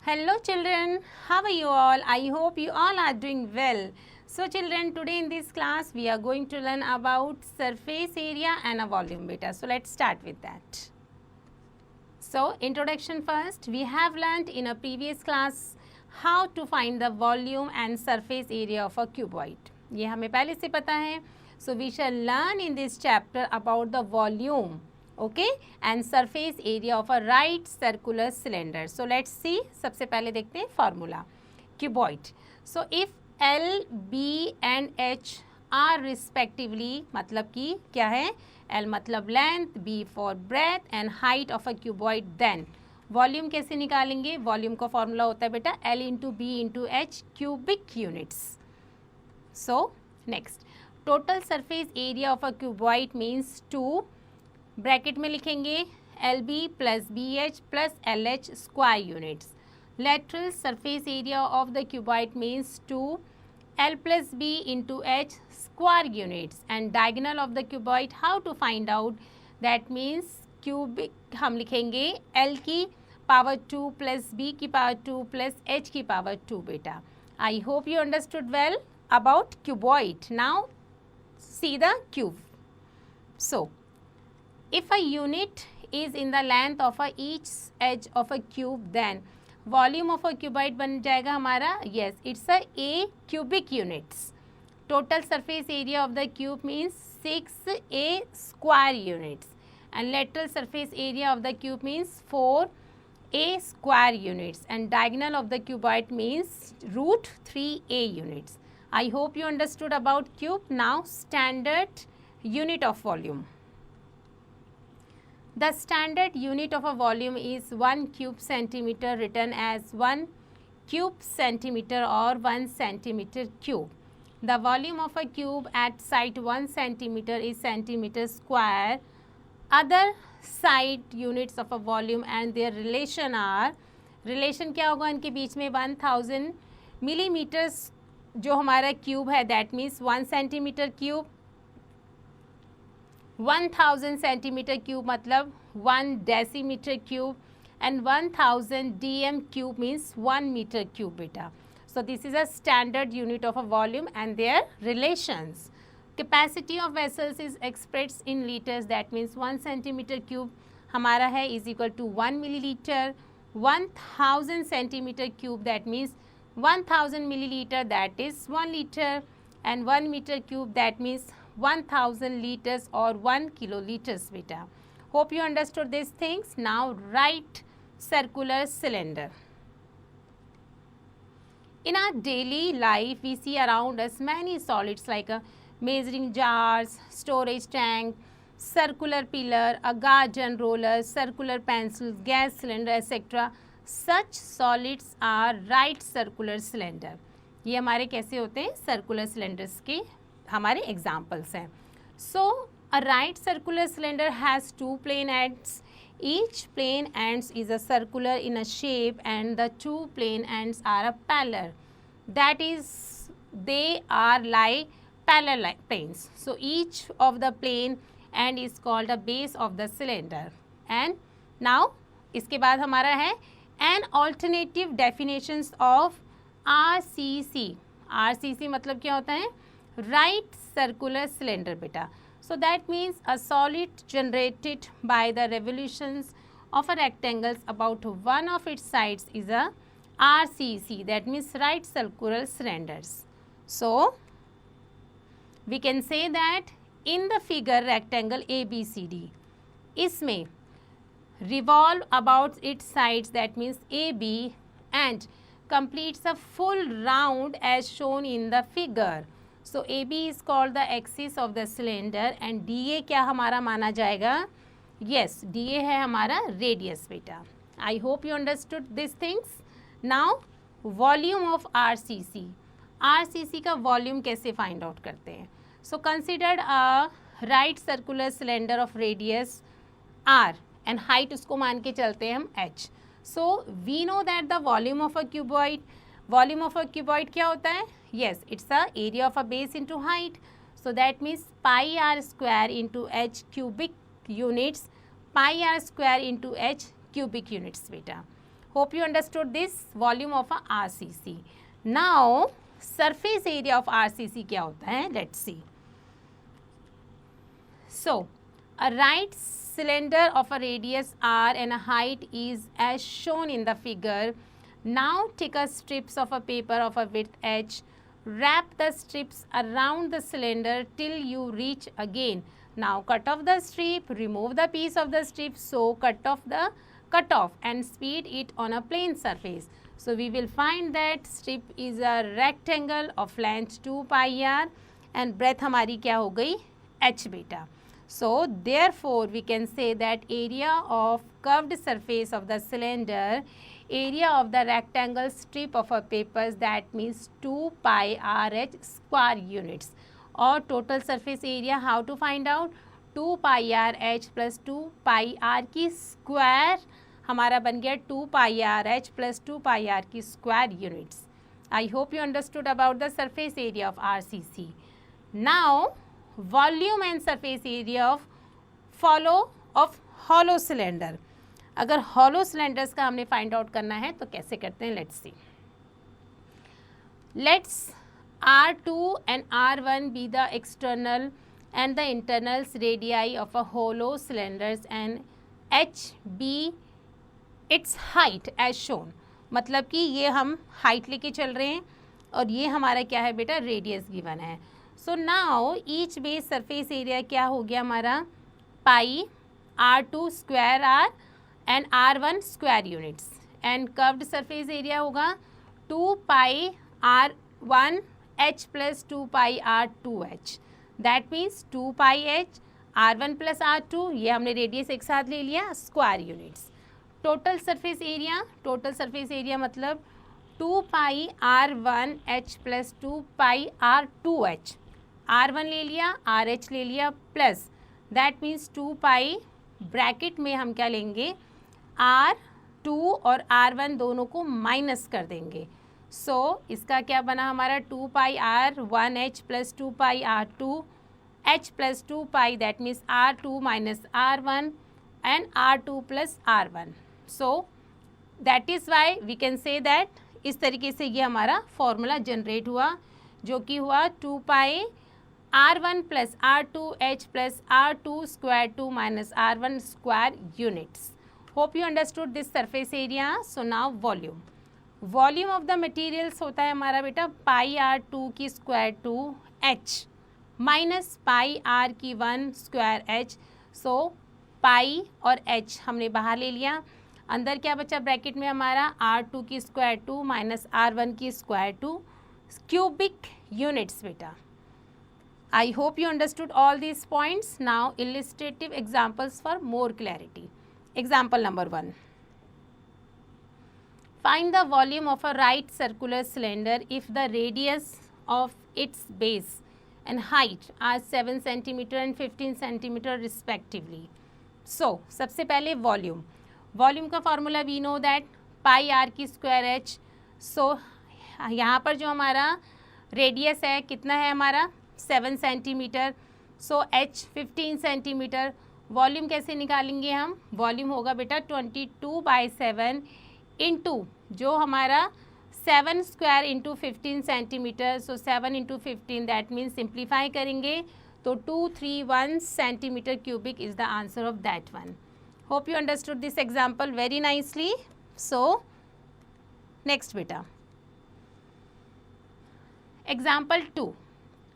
Hello children, how are you all? I hope you all are doing well. So children, today in this class we are going to learn about surface area and a volume beta. So let's start with that. So introduction first, we have learnt in a previous class how to find the volume and surface area of a cuboid. ये हमें पहले से पता है. So we shall learn in this chapter about the volume, okay, and surface area of a right circular cylinder. So let's see. सबसे पहले देखते हैं formula. Cuboid. So if L, B and H are respectively, मतलब कि क्या है? L मतलब length, B for breadth and height of a cuboid, then volume कैसे निकालेंगे? वॉल्यूम का फॉर्मूला होता है बेटा L into b into h cubic units. So next, total surface area of a cuboid means 2, bracket में लिखेंगे l b plus b h plus l h square units. Lateral surface area of the cuboid means 2 L plus B into H square units and diagonal of the cuboid. How to find out? That means cubic हम लिखेंगे L की power 2 plus B की power 2 plus H की power 2 बेटा. I hope you understood well about cuboid. Now see the cube. So if a unit is in the length of a each edge of a cube, then volume of a cuboid बन जाएगा हमारा, yes, it's a A cubic units. Total surface area of the cube means 6 A square units and lateral surface area of the cube means 4 A square units and diagonal of the cuboid means √3 a units. I hope you understood about cube. Now standard unit of volume. The standard unit of a volume is 1 cube centimeter, written as 1 cube centimeter or 1 centimeter cube. The volume of a cube at side 1 centimeter is centimeter square. Other side units of a volume and their relation are, relation क्या होगा इनके बीच में? 1000 millimeters जो हमारा cube है, that means 1 centimeter cube. 1000 centimetre cube मतलब 1 decimetre cube and 1000 dm cube means 1 metre cube बेटा. So this is a standard unit of a volume and their relations. Capacity of vessels is expressed in litres, that means 1 centimetre cube हमारा है is equal to 1 millilitre. 1000 centimetre cube that means 1000 millilitre, that is 1 litre and 1 metre cube that means 1000 liters or 1 kiloliters beta. Hope you understood these things. Now write circular cylinder. In our daily life we see around us many solids like a measuring jars, storage tank, circular pillar, a garden roller, circular pencils, gas cylinder, etc. Such solids are right circular cylinder. ये हमारे कैसे होते हैं? Circular cylinders के हमारे examples हैं. So a right circular cylinder has 2 plane ends. Each plane ends is a circular in a shape and the 2 plane ends are a parallel, that is they are like parallel planes. So each of the plane end is called a base of the cylinder. And now इसके बाद हमारा है an alternative definitions of RCC. RCC मतलब क्या होता है? right circular cylinder beta. So that means a solid generated by the revolutions of a rectangle about one of its sides is a RCC, that means right circular cylinders. So we can say that in the figure rectangle ABCD, इसमें revolve about its sides, that means AB, and completes a full round as shown in the figure. So AB is called the axis of the cylinder and DA क्या हमारा माना जाएगा? Yes, DA है हमारा radius बेटा. I hope you understood these things. Now volume of RCC. RCC का volume कैसे find out करते हैं? So considered a right circular cylinder of radius R and height उसको मान के चलते हैं हम H. So we know that the volume of a cuboid, volume of a cuboid क्या होता है? Yes, it's the area of a base into height. So that means pi r square into h cubic units, pi r square into h cubic units beta. Hope you understood this volume of a RCC. Now surface area of RCC क्या होता है? Let's see. So a right cylinder of a radius r and a height is as shown in the figure. Now take a strips of a paper of a width h. Wrap the strips around the cylinder till you reach again. Now cut off the strip, remove the piece of the strip, so cut off and speed it on a plane surface. So we will find that strip is a rectangle of length 2 pi r and breadth हमारी क्या हो गई? h beta. So therefore we can say that area of curved surface of the cylinder, area of the rectangle strip of a paper, that means 2 pi rh square units. और total surface area how to find out? 2 pi r h plus 2 pi r की square हमारा बन गया 2 pi r h plus 2 pi r की square units. I hope you understood about the surface area of RCC. Now volume and surface area of hollow cylinder. अगर hollow cylinders का हमने find out करना है तो कैसे करते हैं? Let's see. Let's R2 and R1 be the external and the internals radii of a hollow cylinders and h be its height as shown. मतलब कि ये हम हाइट लेके चल रहे हैं और ये हमारा क्या है बेटा? रेडियस गिवन है. So now each base surface area क्या हो गया हमारा? पाई R2 square R and R1 square units and curved surface area होगा 2 पाई R1 H plus 2 pi R2H. That means 2 pi H R1 plus R2, ये हमने radius एक साथ ले लिया, square units. Total surface area मतलब 2 पाई R1 H plus 2 pi R2H. R1 ले लिया, RH ले लिया plus that means 2 pi bracket में हम क्या लेंगे? R2 और R1 दोनों को माइनस कर देंगे. सो इसका क्या बना हमारा? 2 pi R1H plus 2 pi R2H plus 2 pi that means R2 minus R1 and R2 plus R1. So that is why we can say that इस तरीके से ये हमारा फॉर्मूला जनरेट हुआ जो कि हुआ 2 पाई R1 plus R2H plus R2 square 2 minus R1 square units. Hope you understood this surface area. So now volume. Volume of the materials होता है हमारा बेटा पाई R2 की square 2 H minus pi R की 1 स्क्वायर H. सो पाई और H हमने बाहर ले लिया. अंदर क्या बचा ब्रैकेट में हमारा? R2 की स्क्वायर 2 माइनस R1 की स्क्वायर 2 क्यूबिक यूनिट्स बेटा. I hope you understood all these points. Now illustrative examples for more clarity. Example number 1. Find the volume of a right circular cylinder if the radius of its base and height are 7 cm and 15 cm respectively. So सबसे पहले volume. Volume का formula we know that pi r की square h. So यहाँ पर जो हमारा radius है कितना है हमारा? 7 सेंटीमीटर. सो h 15 सेंटीमीटर. वॉल्यूम कैसे निकालेंगे हम? वॉल्यूम होगा बेटा 22/7 इंटू जो हमारा 7 square into 15 centimetre. So 7 into 15 that means simplify करेंगे तो 231 centimetre cubic is the answer of that one. Hope you understood this example very nicely. So next बेटा example 2.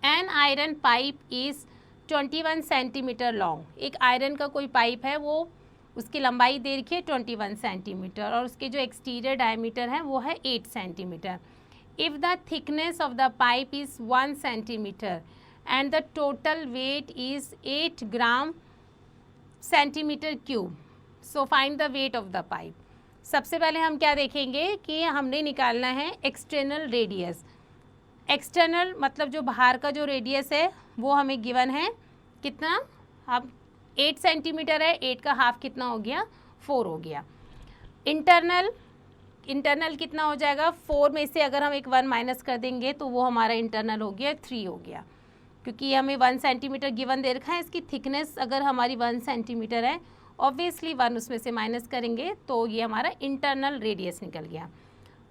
An iron pipe is 21 centimetre long. एक iron का कोई pipe है, वो उसकी लंबाई दे रखी है 21 सेंटीमीटर और उसके जो एक्सटीरियर डायमीटर है वो है 8 centimetre. If the thickness of the pipe is 1 centimetre and the total weight is 8 gram centimetre cube. So find the weight of the pipe. सबसे पहले हम क्या देखेंगे कि हमने निकालना है एक्सटर्नल रेडियस. एक्सटर्नल मतलब जो बाहर का जो रेडियस है वो हमें गिवन है कितना? अब 8 सेंटीमीटर है, 8 का हाफ कितना हो गया? 4 हो गया. इंटरनल कितना हो जाएगा? 4 में से अगर हम एक 1 माइनस कर देंगे तो वो हमारा इंटरनल हो गया 3 हो गया, क्योंकि हमें 1 सेंटीमीटर गिवन दे रखा है. इसकी थिकनेस अगर हमारी 1 सेंटीमीटर है ऑब्वियसली 1 उसमें से माइनस करेंगे तो ये हमारा इंटरनल रेडियस निकल गया।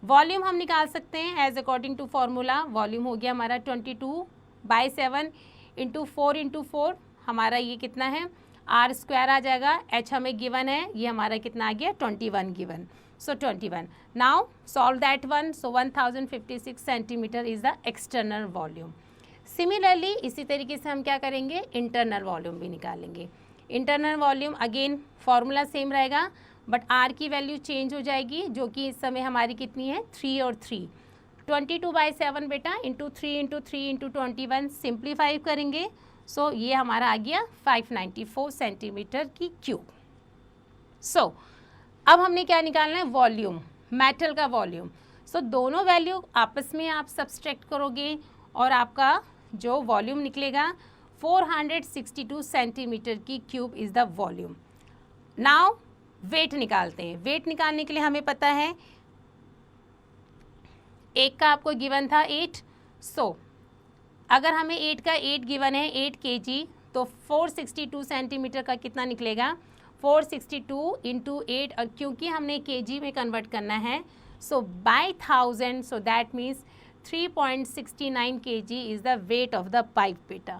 वॉल्यूम हम निकाल सकते हैं as according to formula. Volume हो गया हमारा 22/7 इंटू 4 हमारा ये कितना है आर स्क्वायर आ जाएगा। एच हमें गिवन है, ये हमारा कितना आ गया 21 given, so 21। Now solve that one, so 1056 centimetre is the external volume. Similarly इसी तरीके से हम क्या करेंगे, इंटरनल वॉल्यूम भी निकालेंगे। Internal volume again formula same रहेगा बट आर की वैल्यू चेंज हो जाएगी, जो कि इस समय हमारी कितनी है 3 और 3। 22/7 बेटा इंटू 3 इंटू 3 इंटू 21 सिंप्लीफाई करेंगे, सो ये हमारा आ गया 594 सेंटीमीटर की क्यूब। सो अब हमने क्या निकालना है, वॉल्यूम, मेटल का वॉल्यूम। सो दोनों वैल्यू आपस में आप सब्सट्रैक्ट करोगे और आपका जो वॉल्यूम निकलेगा 462 सेंटीमीटर की cube is the volume. Now weight निकालते हैं। वेट निकालने के लिए हमें पता है एक का आपको गिवन था 8, सो अगर हमें 8 का 8 गिवन है 8 kg, तो 462 सेंटीमीटर का कितना निकलेगा 462 इंटू 8, और क्योंकि हमने kg में कन्वर्ट करना है so by 1000, so that means 3.69 kg is the weight of the pipe beta.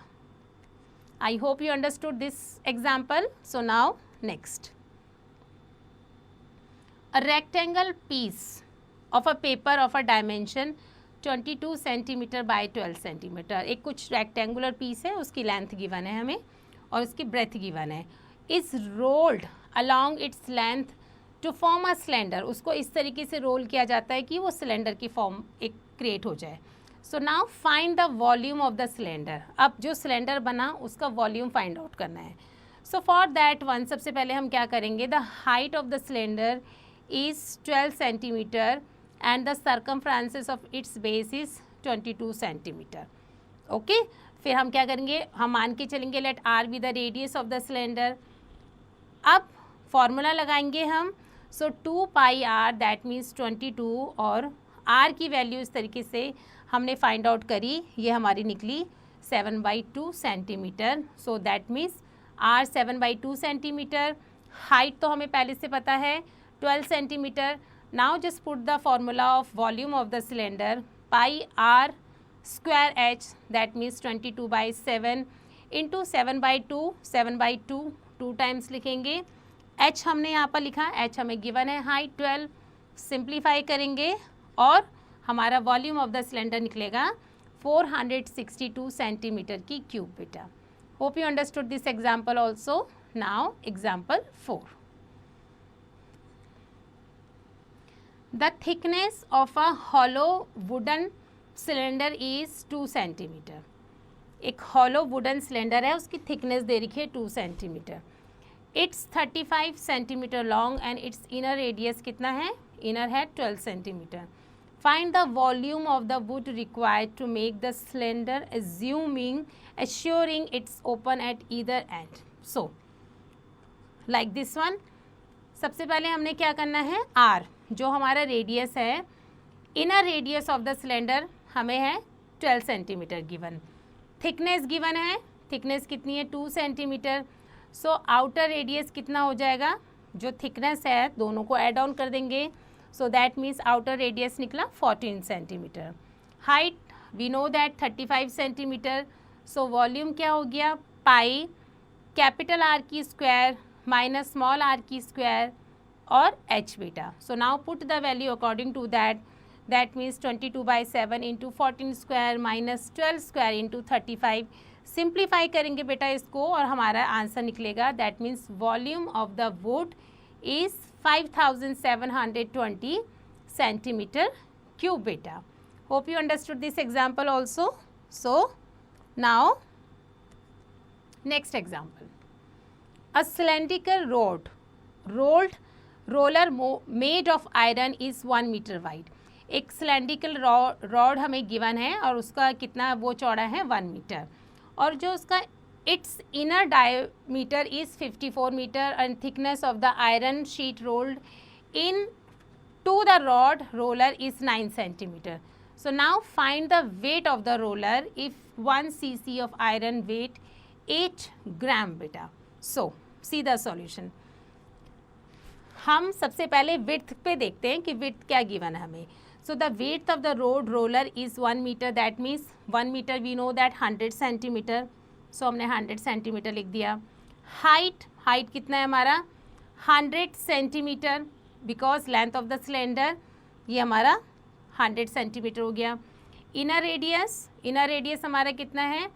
I hope you understood this example. So now next. A rectangle piece of a paper of a dimension 22 centimeter by 12 centimeter. एक कुछ rectangular piece है, उसकी length given है हमें और उसकी breadth given है. Is rolled along its length to form a cylinder. उसको इस तरीके से रोल किया जाता है कि वो सिलेंडर की फॉर्म एक क्रिएट हो जाए। सो now find the volume of the cylinder. अब जो सिलेंडर बना उसका वॉल्यूम फाइंड आउट करना है। सो फॉर दैट वन सबसे पहले हम क्या करेंगे, the height of the cylinder is 12 centimetre and the circumferences of its base is 22 centimetre. Okay, फिर हम क्या करेंगे, हम मान के चलेंगे let r be the radius of the cylinder. अब फॉर्मूला लगाएंगे हम, so 2 pi r that means 22, और आर की वैल्यू इस तरीके से हमने फाइंड आउट करी, ये हमारी निकली 7/2 centimetre. So that means r 7/2 centimetre. Height तो हमें पहले से पता है 12 centimetre. Now just put the formula of volume of the cylinder, pi r square h that means 22/7 into 7/2, 7/2 2 times लिखेंगे। एच हमने यहाँ पर लिखा, एच हमें गिवन है हाइट 12, सिंप्लीफाई करेंगे और हमारा वॉल्यूम ऑफ द सिलेंडर निकलेगा 462 सेंटीमीटर की क्यूब बेटा। Hope you understood this example also. Now example 4। The thickness of a hollow wooden cylinder is 2 centimetre. एक हॉलो वुडन सिलेंडर है, उसकी थिकनेस दे रखी है 2 centimetre. Its 35 centimetre long and its inner radius कितना है, इनर है 12 centimetre. Find the volume of the wood required to make the cylinder assuring it's open at either end. So like this one, सबसे पहले हमने क्या करना है, R जो हमारा रेडियस है, inner radius of the cylinder हमें है 12 सेंटीमीटर गिवन, थिकनेस गिवन है, थिकनेस कितनी है 2 सेंटीमीटर। सो आउटर रेडियस कितना हो जाएगा, जो थिकनेस है दोनों को ऐड ऑन कर देंगे, so that means outer radius निकला 14 centimetre. Height we know that 35 centimetre. So volume क्या हो गया, पाई कैपिटल आर की स्क्वायर माइनस स्मॉल आर की स्क्वायर और एच बेटा। So now put the value according to that means 22/7 into 14 square minus 12 square into 35। Simplify करेंगे बेटा इसको और हमारा आंसर निकलेगा, that means volume of the wood is 5720 centimetre cube बेटा। Hope you understood this example also. So now next example, a cylindrical rolled roller made of iron is 1 metre wide. एक cylindrical rod हमें given है और उसका कितना वो चौड़ा है 1 मीटर, और जो उसका its inner diameter is 54 metre and thickness of the iron sheet rolled into the rod roller is 9 centimetre. So now find the weight of the roller if 1 cc of iron weight 8 gram बेटा। So see the solution. हम सबसे पहले width पे देखते हैं कि width क्या given है हमें. So the width of the road roller is 1 metre, that means 1 metre we know that 100 centimetre. So हमने 100 सेंटीमीटर लिख दिया. हाइट कितना है हमारा 100 centimetre, because length of the cylinder ये हमारा 100 सेंटीमीटर हो गया. इनर रेडियस हमारा कितना है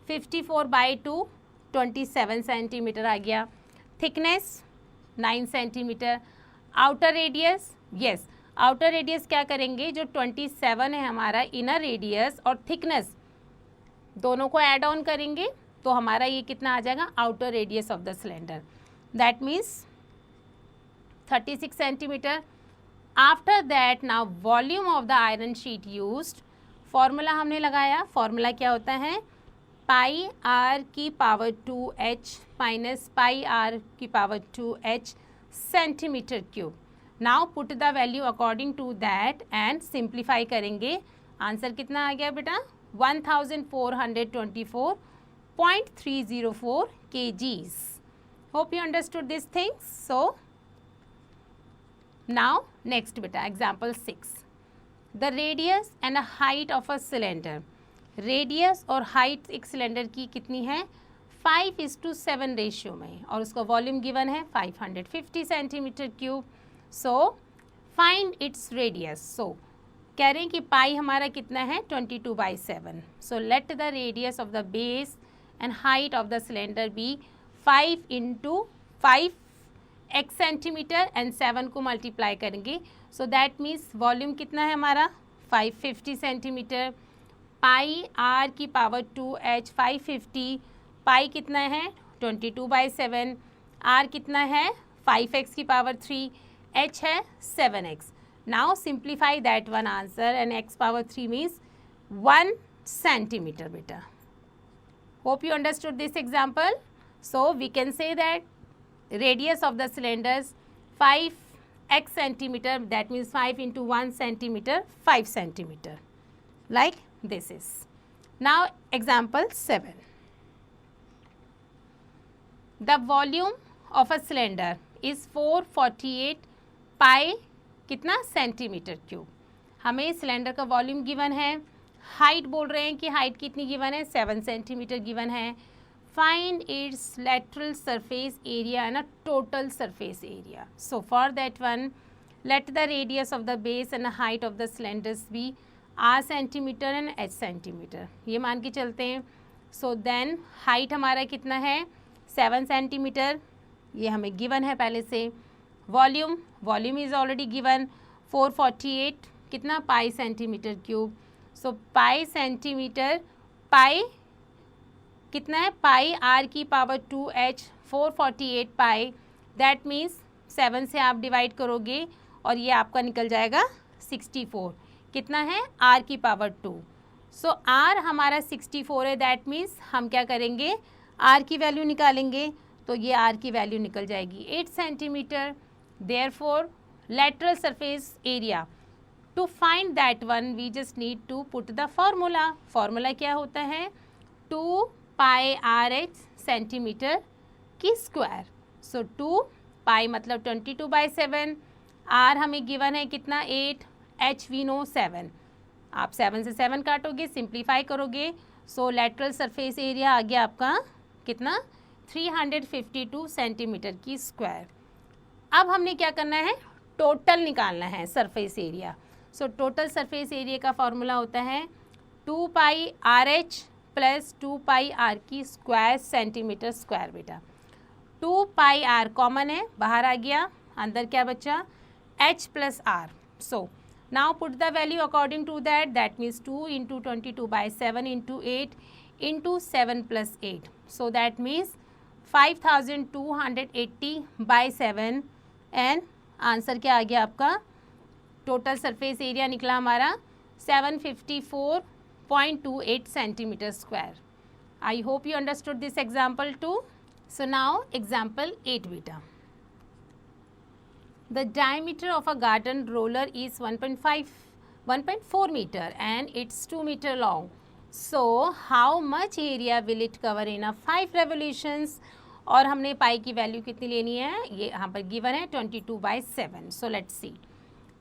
54/2, 27 सेंटीमीटर आ गया. Thickness 9 centimetre. आउटर रेडियस क्या करेंगे, जो 27 है हमारा इनर रेडियस और थिकनेस दोनों को ऐड ऑन करेंगे तो हमारा ये कितना आ जाएगा outer radius of the cylinder, that means 36 centimetre. After that now volume of the iron sheet used, formula हमने लगाया. फॉर्मूला क्या होता है पाई आर की power 2h minus pi r की power 2h centimetre cube. Now put the value according to that and simplify करेंगे. Answer कितना आ गया बेटा 1424.304 kgs. Hope you understood these things. So now next beta example 6. The radius and a height of a cylinder. Radius और height एक cylinder की कितनी है 5:7 रेशियो में, और उसका वॉल्यूम गिवन है 550 centimetre cube. So find its radius. So कह रहे हैं कि पाई हमारा कितना है 22/7. So let the radius of the base and height of the cylinder be 5 × 5 x centimetre and 7 को मल्टीप्लाई करेंगे. सो दैट मीन्स वॉल्यूम कितना है हमारा 550 सेंटीमीटर. पाई आर की पावर 2h 550, पाई कितना है 22/7, आर कितना है 5x की पावर 3, h है 7x. Now simplify that one answer and x power 3 means 1 centimetre बेटा. Hope you understood this example. So we can say that radius of the cylinders 5x centimeter, that means 5 into 1 centimeter 5 centimeter, like this is. Now example 7. The volume of a cylinder is 448 pi कितना centimetre cube. हमें cylinder का volume given है. Height बोल रहे हैं कि height कितनी given है 7 सेंटीमीटर गिवन है. Find its lateral surface area and a total surface area. So for that one, let the radius of the base and the height of the cylinders be r centimeter and h centimeter. ये मान के चलते हैं. So then height हमारा कितना है 7 centimetre, ये हमें गिवन है पहले से. वॉल्यूम इज ऑलरेडी गिवन 448 कितना पाई सेंटीमीटर क्यूब. सो पाई सेंटीमीटर, पाई कितना है पाई आर की power 2h 448 pi, that means 7 से आप डिवाइड करोगे और ये आपका निकल जाएगा 64. कितना है आर की पावर 2. सो आर हमारा 64 है, दैट मीन्स हम क्या करेंगे आर की वैल्यू निकालेंगे तो ये आर की वैल्यू निकल जाएगी 8 centimetre. Therefore lateral surface area, to find that one we just need to put the formula. Formula क्या होता है 2 पाई आर एच सेंटीमीटर की स्क्वायर. सो 2 पाई मतलब 22/7, आर हमें गिवन है कितना 8, एच वी नो 7. आप 7 से 7 काटोगे सिंप्लीफाई करोगे. सो लेटरल सरफेस एरिया आ गया आपका कितना 352 सेंटीमीटर की स्क्वायर. अब हमने क्या करना है टोटल निकालना है surface area. So total surface area का फॉर्मूला होता है 2 pi r h plus 2 pi r की स्क्वायर सेंटीमीटर स्क्वायर बेटा. 2 पाई आर कॉमन है बाहर आ गया, अंदर क्या बचा h plus r. So now put the value according to that, that means 2 × 22/7 × 8 × 7 + 8. So that means 5280/7 and answer क्या आ गया आपका टोटल सरफेस एरिया निकला हमारा 754.28 centimetre square. I hope you understood this example too. So now example 8 बेटा. The diameter of a garden roller is 1.4 meter and it's 2 meter long. So how much area will it cover in a 5 revolutions और हमने पाई की value कितनी लेनी है, ये यहाँ पर गिवन है 22/7. सो let's see.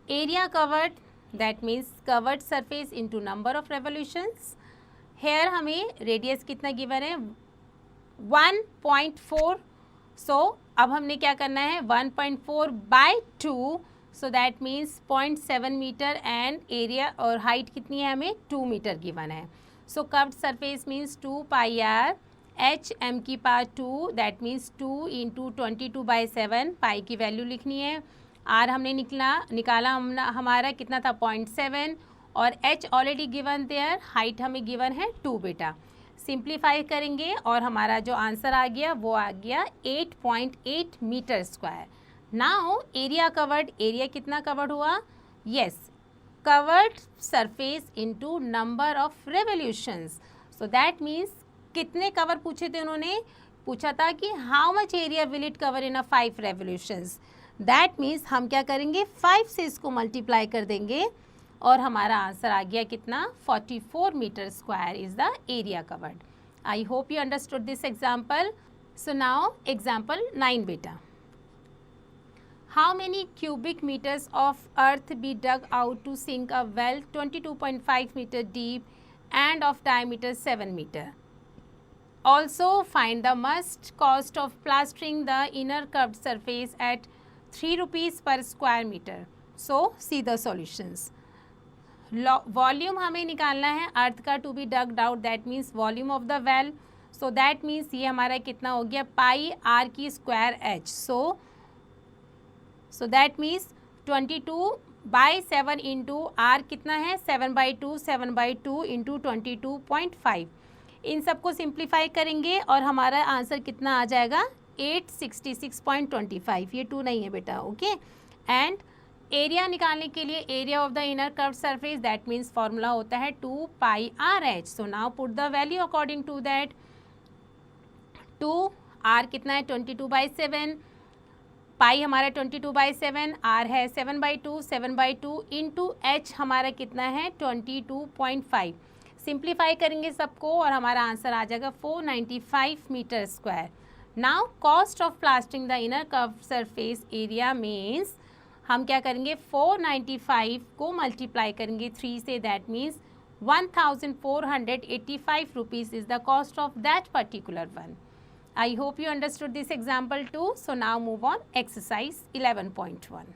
Area covered, that means covered surface into number of revolutions. Here हमें रेडियस कितना गिवन है 1.4. सो अब हमने क्या करना है 1.4/2. So that means 0.7 metre and area और हाइट कितनी है हमें 2 मीटर गिवन है. So curved surface means 2πr h m की power 2, that means 2 into 22/7. Pi की वैल्यू लिखनी है. r हमने निकाला हमारा कितना था 0.7 और h already given there, height हमें गिवन है 2 बेटा. सिंप्लीफाई करेंगे और हमारा जो आंसर आ गया वो आ गया 8.8 metre square. Now area covered, area कितना कवर्ड हुआ, yes covered surface into number of revolutions. So that means कितने कवर पूछे थे उन्होंने, पूछा था कि how much area will it cover in a 5 revolutions. That means हम क्या करेंगे 5 से इसको मल्टीप्लाई कर देंगे और हमारा आंसर आ गया कितना 44 metre square is the area covered. I hope you understood this example. So now example 9 बेटा. How many cubic meters of earth be dug out to sink a well 22.5 meter deep and of diameter 7 meter? Also find the must cost of plastering the inner curved surface at 3 rupees per square meter. So see the solutions. Volume हमें निकालना है अर्थ का to be dug out, that means volume of the well. So that means ये हमारा कितना हो गया पाई r की square h. So that means 22/7 into r कितना है 7/2, 7/2 इंटू 22.5. इन सबको सिंप्लीफाई करेंगे और हमारा आंसर कितना आ जाएगा 866.25. ये 2 नहीं है बेटा, ओके. एंड एरिया निकालने के लिए area of the inner curve surface, that means formula होता है 2πrh. So now put the value according to that. 2r कितना है 22/7, पाई हमारा 22/7, r है 7/2, 7/2 इंटू h हमारा कितना है 22.5. सिंप्लीफाई करेंगे सबको और हमारा आंसर आ जाएगा 495 metre square. Now cost of plastering the inner curve surface area means हम क्या करेंगे 495 को मल्टीप्लाई करेंगे 3 से, दैट मीन्स 1485 rupees is the cost of that particular one. I hope you understood this example too. So now move on exercise 11.1.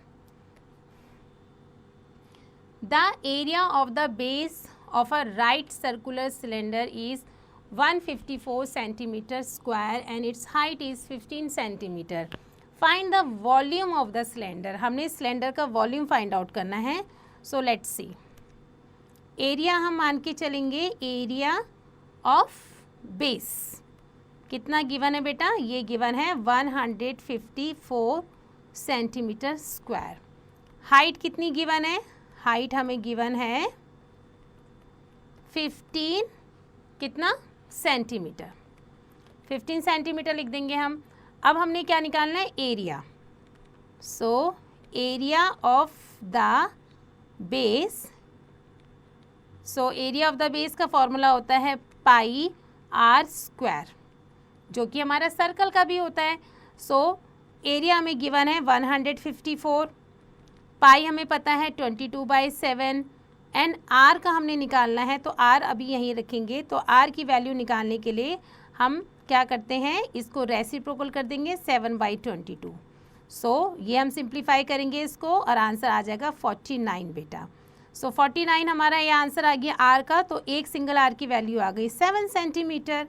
The area of the base of a right circular cylinder is 154 centimeter square and its height is 15 centimeter. Find the volume of the cylinder. हमने cylinder का volume find out करना है. So let's see. Area हम मान के चलेंगे area of base कितना given है बेटा, ये गिवन है 154 सेंटीमीटर स्क्वायर. हाइट कितनी गिवन है, हाइट हमें गिवन है 15 कितना सेंटीमीटर, 15 सेंटीमीटर लिख देंगे हम. अब हमने क्या निकालना है area. So area of the base, so area of the base का फॉर्मूला होता है पाई r स्क्वायर जो कि हमारा सर्कल का भी होता है. सो एरिया हमें गिवन है 154, पाई हमें पता है 22/7 एंड r का हमने निकालना है. तो r अभी यहीं रखेंगे. तो r की वैल्यू निकालने के लिए हम क्या करते हैं, इसको रेसिप्रोकल कर देंगे 7/22. सो ये हम सिंप्लीफाई करेंगे इसको और आंसर आ जाएगा 49 बेटा. सो 49 हमारा ये आंसर आ गया r का. तो एक सिंगल r की वैल्यू आ गई 7 सेंटीमीटर.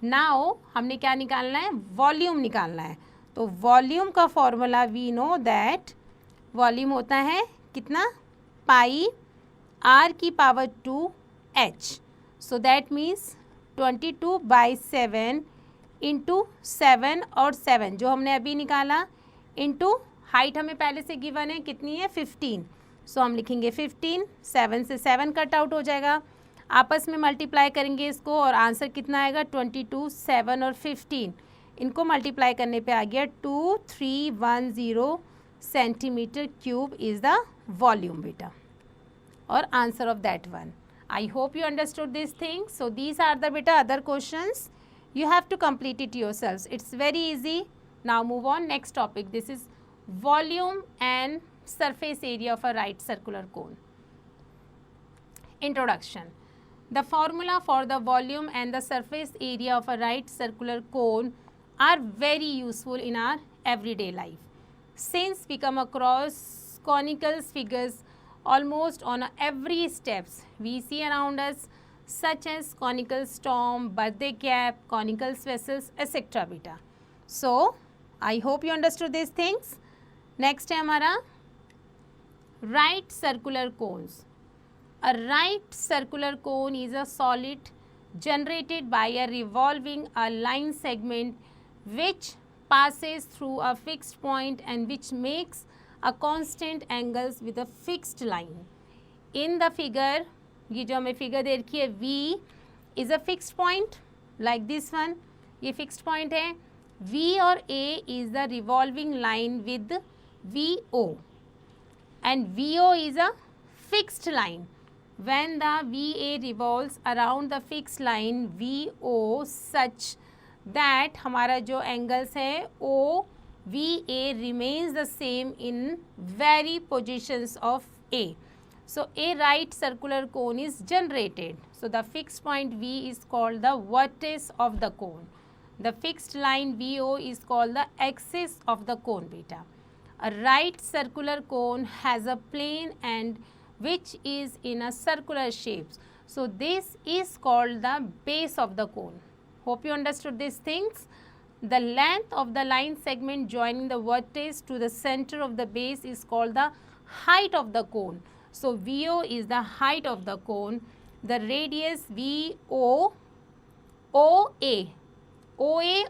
नाउ हमने क्या निकालना है, वॉल्यूम निकालना है. तो वॉल्यूम का formula we know that volume होता है कितना पाई r की power 2h. So that means 22/7 into 7 और 7 जो हमने अभी निकाला इंटू हाइट हमें पहले से गिवन है कितनी है 15. सो हम लिखेंगे 15, 7 से 7 कट आउट हो जाएगा, आपस में मल्टीप्लाई करेंगे इसको और आंसर कितना आएगा 22, 7 और 15 इनको मल्टीप्लाई करने पे आ गया 2310 centimetre cube is the volume बेटा और answer of that one. I hope you understood this thing. So these are the beta other questions You have to complete it yourselves. It's very easy. Now move on. Next topic. This is volume and surface area of a right circular cone. Introduction. The formula for the volume and the surface area of a right circular cone are very useful in our everyday life. Since we come across conical figures almost on every steps we see around us, such as conical storm, birthday cap, conical vessels, etc. beta. So, I hope you understood these things. Next है हमारा right circular cones. A right circular cone is a solid generated by a revolving a line segment which passes through a fixed point and which makes a constant angles with a fixed line. In the figure, ये जो हमें figure दे रखी है V is a fixed point like this one. ये fixed point है. V और A is the revolving line with VO and VO is a fixed line. When the VA revolves around the fixed line VO such that हमारा जो angles है O VA remains the same in very positions of A. So, a right circular cone is generated. So, the fixed point V is called the vertex of the cone. The fixed line VO is called the axis of the cone beta. A right circular cone has a plane and which is in a circular shape. So, this is called the base of the cone. Hope you understood these things. The length of the line segment joining the vertex to the center of the base is called the height of the cone. So, VO is the height of the cone. The radius VO, OA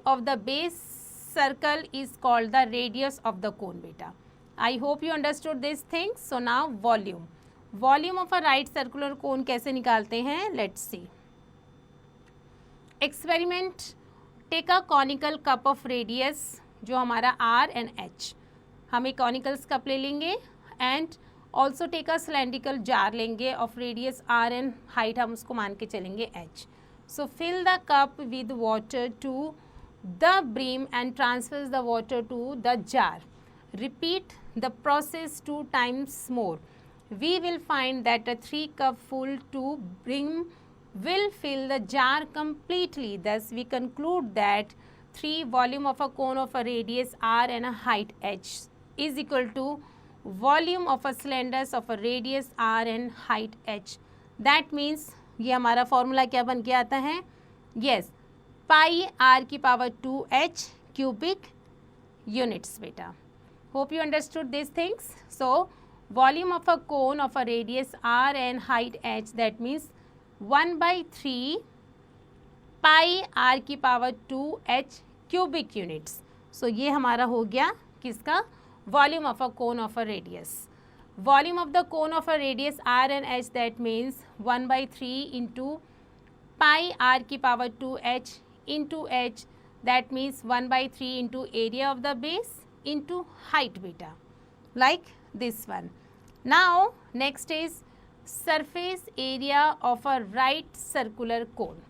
of the base circle is called the radius of the cone beta. I hope you understood these things. So, now volume. Volume of a right circular cone कैसे निकालते हैं? Let's see. Experiment. Take a conical cup of radius जो हमारा R and H. हम एक conical cup ले लेंगे and also take a cylindrical jar लेंगे of radius R and height हम उसको मान के चलेंगे H. So fill the cup with water to the brim and transfer the water to the jar. Repeat the process 2 times more. We will find that a 3 cup full to brim will fill the jar completely. Thus, we conclude that 3 volume of a cone of a radius R and a height H is equal to volume of a cylinders of a radius R and height H. That means ये हमारा formula क्या बन के आता है? Yes, pi R की power 2H cubic units beta. Hope you understood these things. So, volume of a cone of a radius R and height H, that means 1/3 pi R की power 2H cubic units. So, ये हमारा हो गया किसका? Volume of a cone of a radius. Volume of the cone of a radius R and H, that means 1/3 into pi R की power 2H into H, that means 1/3 into area of the base into height beta, like this one. Now, next is surface area of a right circular cone.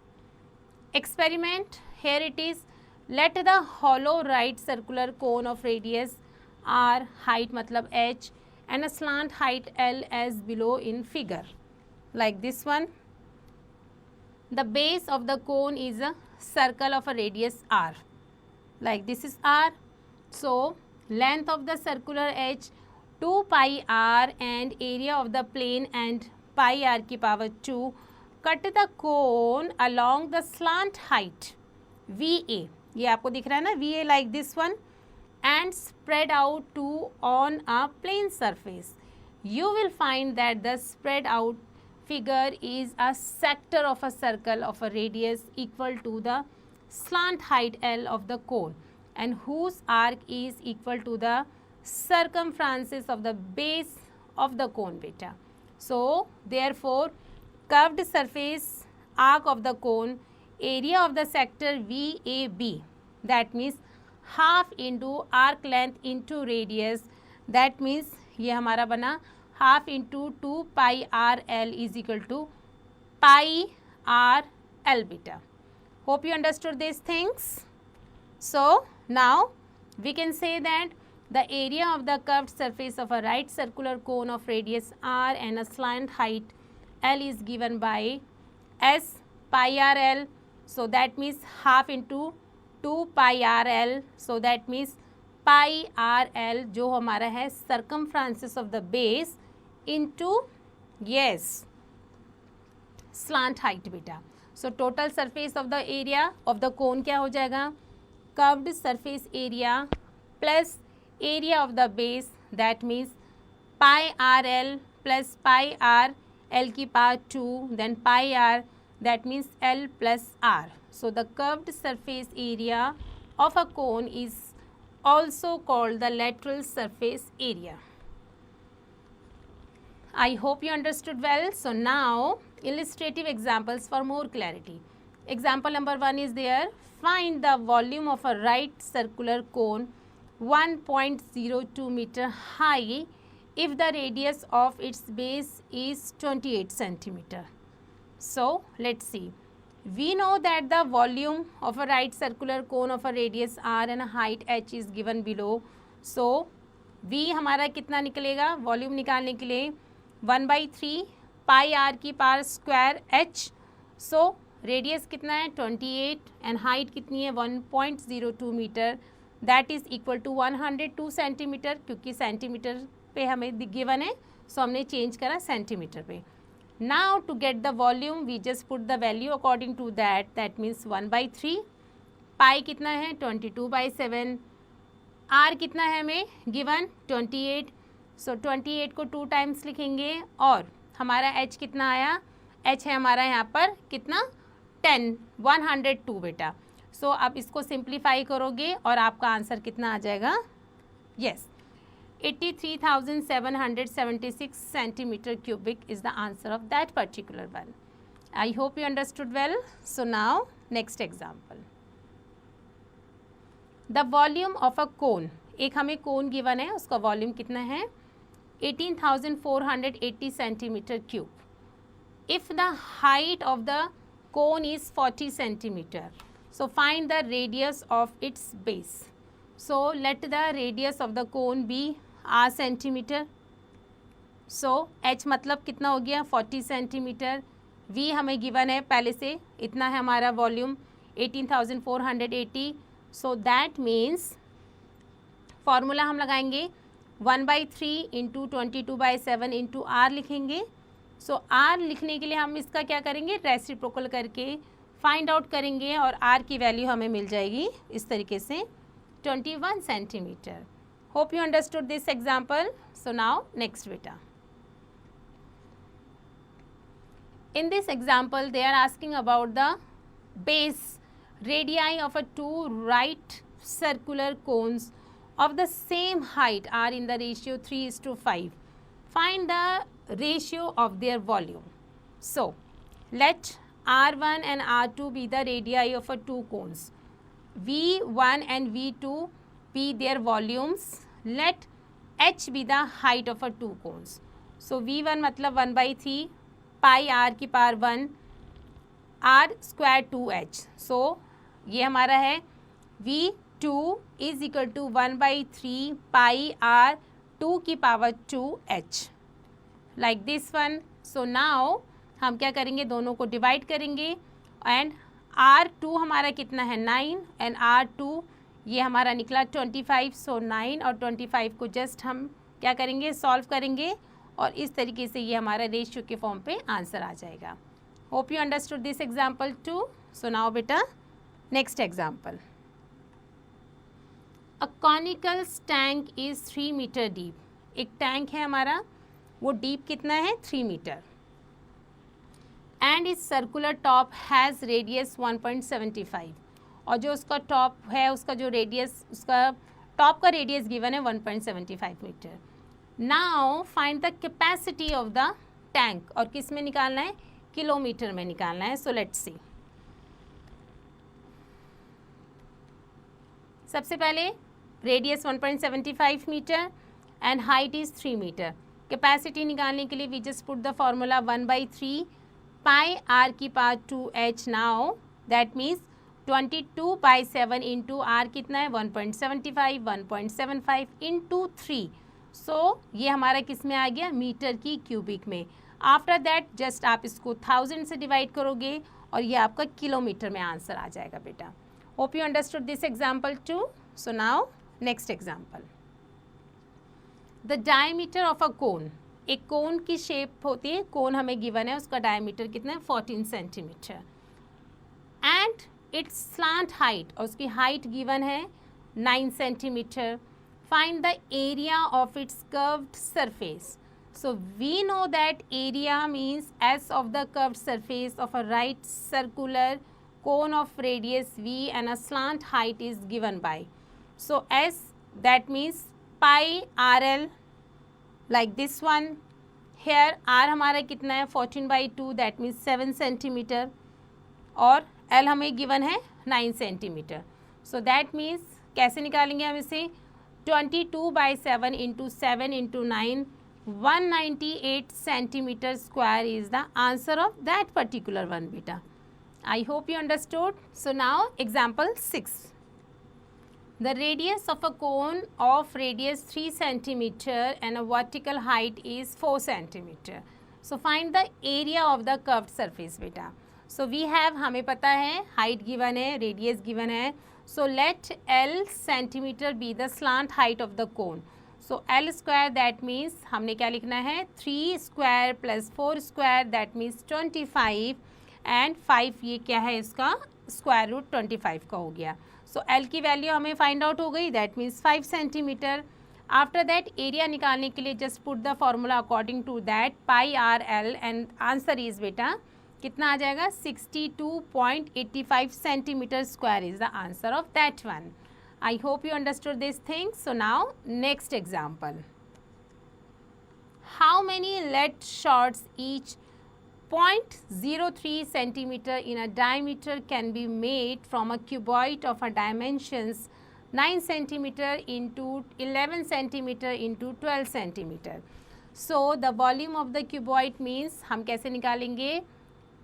Experiment. Here it is. Let the hollow right circular cone of radius R, height मतलब H, and a slant height L as below in figure, like this one. The base of the cone is a circle of a radius R, like this is R. So, length of the circular H 2 pi R and area of the plane and pi R की power 2. Cut the cone along the slant height VA. ये आपको दिख रहा है ना, VA like this one, and spread out to on a plane surface. You will find that the spread out figure is a sector of a circle of a radius equal to the slant height L of the cone and whose arc is equal to the circumference of the base of the cone beta. So, therefore, curved surface arc of the cone, area of the sector VAB, that means half into arc length into radius, that means ये हमारा बना half into 2 pi R L is equal to pi R L beta. Hope you understood these things. So now we can say that the area of the curved surface of a right circular cone of radius r and a slant height L is given by S pi r L. So that means half into 2 pi r L. So that means pi r L जो हमारा है circumference of the base into yes slant height बेटा. So total surface of the area of the cone क्या हो जाएगा? Curved surface area plus area of the base, that means pi r L plus pi r L की power 2, then pi r, that means L plus r. So the curved surface area of a cone is also called the lateral surface area. I hope you understood well. So now illustrative examples for more clarity. Example number 1 is there. Find the volume of a right circular cone 1.02 meter high if the radius of its base is 28 centimeter. So let's see. We know that the volume of a right circular cone of a radius r and a height h is given below. So v हमारा कितना निकलेगा? Volume निकालने के लिए 1/3 pi r की power square h. So radius कितना है? 28 and height कितनी है? 1.02 metre. That is equal to 102 centimetre, क्योंकि सेंटीमीटर पे हमें गिवन है, सो हमने चेंज करा सेंटीमीटर पे. Now to get the volume we just put the value according to that means 1/3. Pi कितना है? 22/7. आर कितना है हमें गिवन? 28. सो 28 को 2 टाइम्स लिखेंगे और हमारा h कितना आया? h है हमारा यहाँ पर कितना? 102 बेटा. सो अब इसको सिंप्लीफाई करोगे और आपका आंसर कितना आ जाएगा? Yes 83,776 centimeter cubic is the answer of that particular one. I hope you understood well. So now next example. The volume of a cone. एक हमें cone given है, उसका volume कितना है? 18,480 centimeter cube. If the height of the cone is 40 centimeter, so find the radius of its base. So let the radius of the cone be r centimeter. So h मतलब कितना हो गया? 40 centimetre. v हमें given है पहले से, इतना है हमारा volume 18,480. So that means formula हम लगाएंगे 1/3 इंटू 22/7 इंटू आर लिखेंगे. सो आर लिखने के लिए हम इसका क्या करेंगे? रेसिप्रोकल करके फाइंड आउट करेंगे और आर की वैल्यू हमें मिल जाएगी इस तरीके से 21 centimetre. Hope you understood this example. So now next बेटा. In this example, they are asking about the base radii of a 2 right circular cones of the same height are in the ratio 3:5. Find the ratio of their volume. So, let R1 and R2 be the radii of a 2 cones. V1 and V2 be their volumes. Let H be the height of a 2 cones. So, V1 मतलब 1/3 pi r की power 1 r square 2h. So ये हमारा है V2 is equal to 1/3 pi r 2 की power 2h like this one. So now हम क्या करेंगे? दोनों को डिवाइड करेंगे एंड R2 हमारा कितना है? 9 एंड R2 ये हमारा निकला 25. सो 9 और 25 को जस्ट हम क्या करेंगे? सॉल्व करेंगे और इस तरीके से ये हमारा रेशियो के फॉर्म पे आंसर आ जाएगा. Hope you understood this example too. So now बेटा next example. A conical tank is 3 metre deep. एक टैंक है हमारा, वो डीप कितना है? 3 मीटर एंड इस सर्कुलर टॉप हैज़ रेडियस 1.75. और जो उसका टॉप है, उसका जो रेडियस, उसका टॉप का रेडियस गिवन है 1.75 metre. Now find the capacity of the tank. और किस में निकालना है? किलोमीटर में निकालना है. So let's see. सबसे पहले radius 1.75 metre and height is 3 metre. Capacity निकालने के लिए we just put the formula 1/3 pi r की power 2h. Now that means 22/7 into r कितना है 1.75, 1.75 इंटू 3. सो ये हमारा किस में आ गया, मीटर की क्यूबिक में. आफ्टर दैट जस्ट आप इसको 1000 से डिवाइड करोगे और ये आपका किलोमीटर में आंसर आ जाएगा बेटा. Hope you understood this example too. So now next example. The diameter of a cone. एक कोन की शेप होती है, कोन हमें गिवन है, उसका डायमीटर कितना है 14 centimetre. And it's slant height, और उसकी हाइट गिवन है 9 centimetre. Find the area of its curved surface. So we know that area means S of the curved surface of a right circular cone of radius V and a slant height is given by. So S, that means pi RL, like this one. Here R हमारा कितना है 14/2, that means 7 centimetre, और L हमें given है 9 centimetre. So that means कैसे निकालेंगे हम इसे, 22/7 into 7 into 9, 198 centimeter square is the answer of that particular one beta. I hope you understood. So now example 6. The radius of a cone of radius 3 centimeter and a vertical height is 4 centimeter. So find the area of the curved surface beta. So we have, हमें पता है height given है, radius given है. So let L centimeter be the slant height of the cone. So L square that means हमने क्या लिखना है 3 square plus 4 square that means 25, and 5 ये क्या है इसका स्क्वायर रूट 25 का हो गया. सो L की वैल्यू हमें फाइंड आउट हो गई, that means 5 centimetre. After that area निकालने के लिए just put the formula according to that pi r l, and answer is बेटा कितना आ जाएगा 62.85 centimetre square is the answer of that one. I hope you understood these things. So now next example. How many lead shots each 0.03 centimeter in a diameter can be made from a cuboid of a dimensions 9 centimeter into 11 centimeter into 12 centimeter. So the volume of the cuboid means हम कैसे निकालेंगे,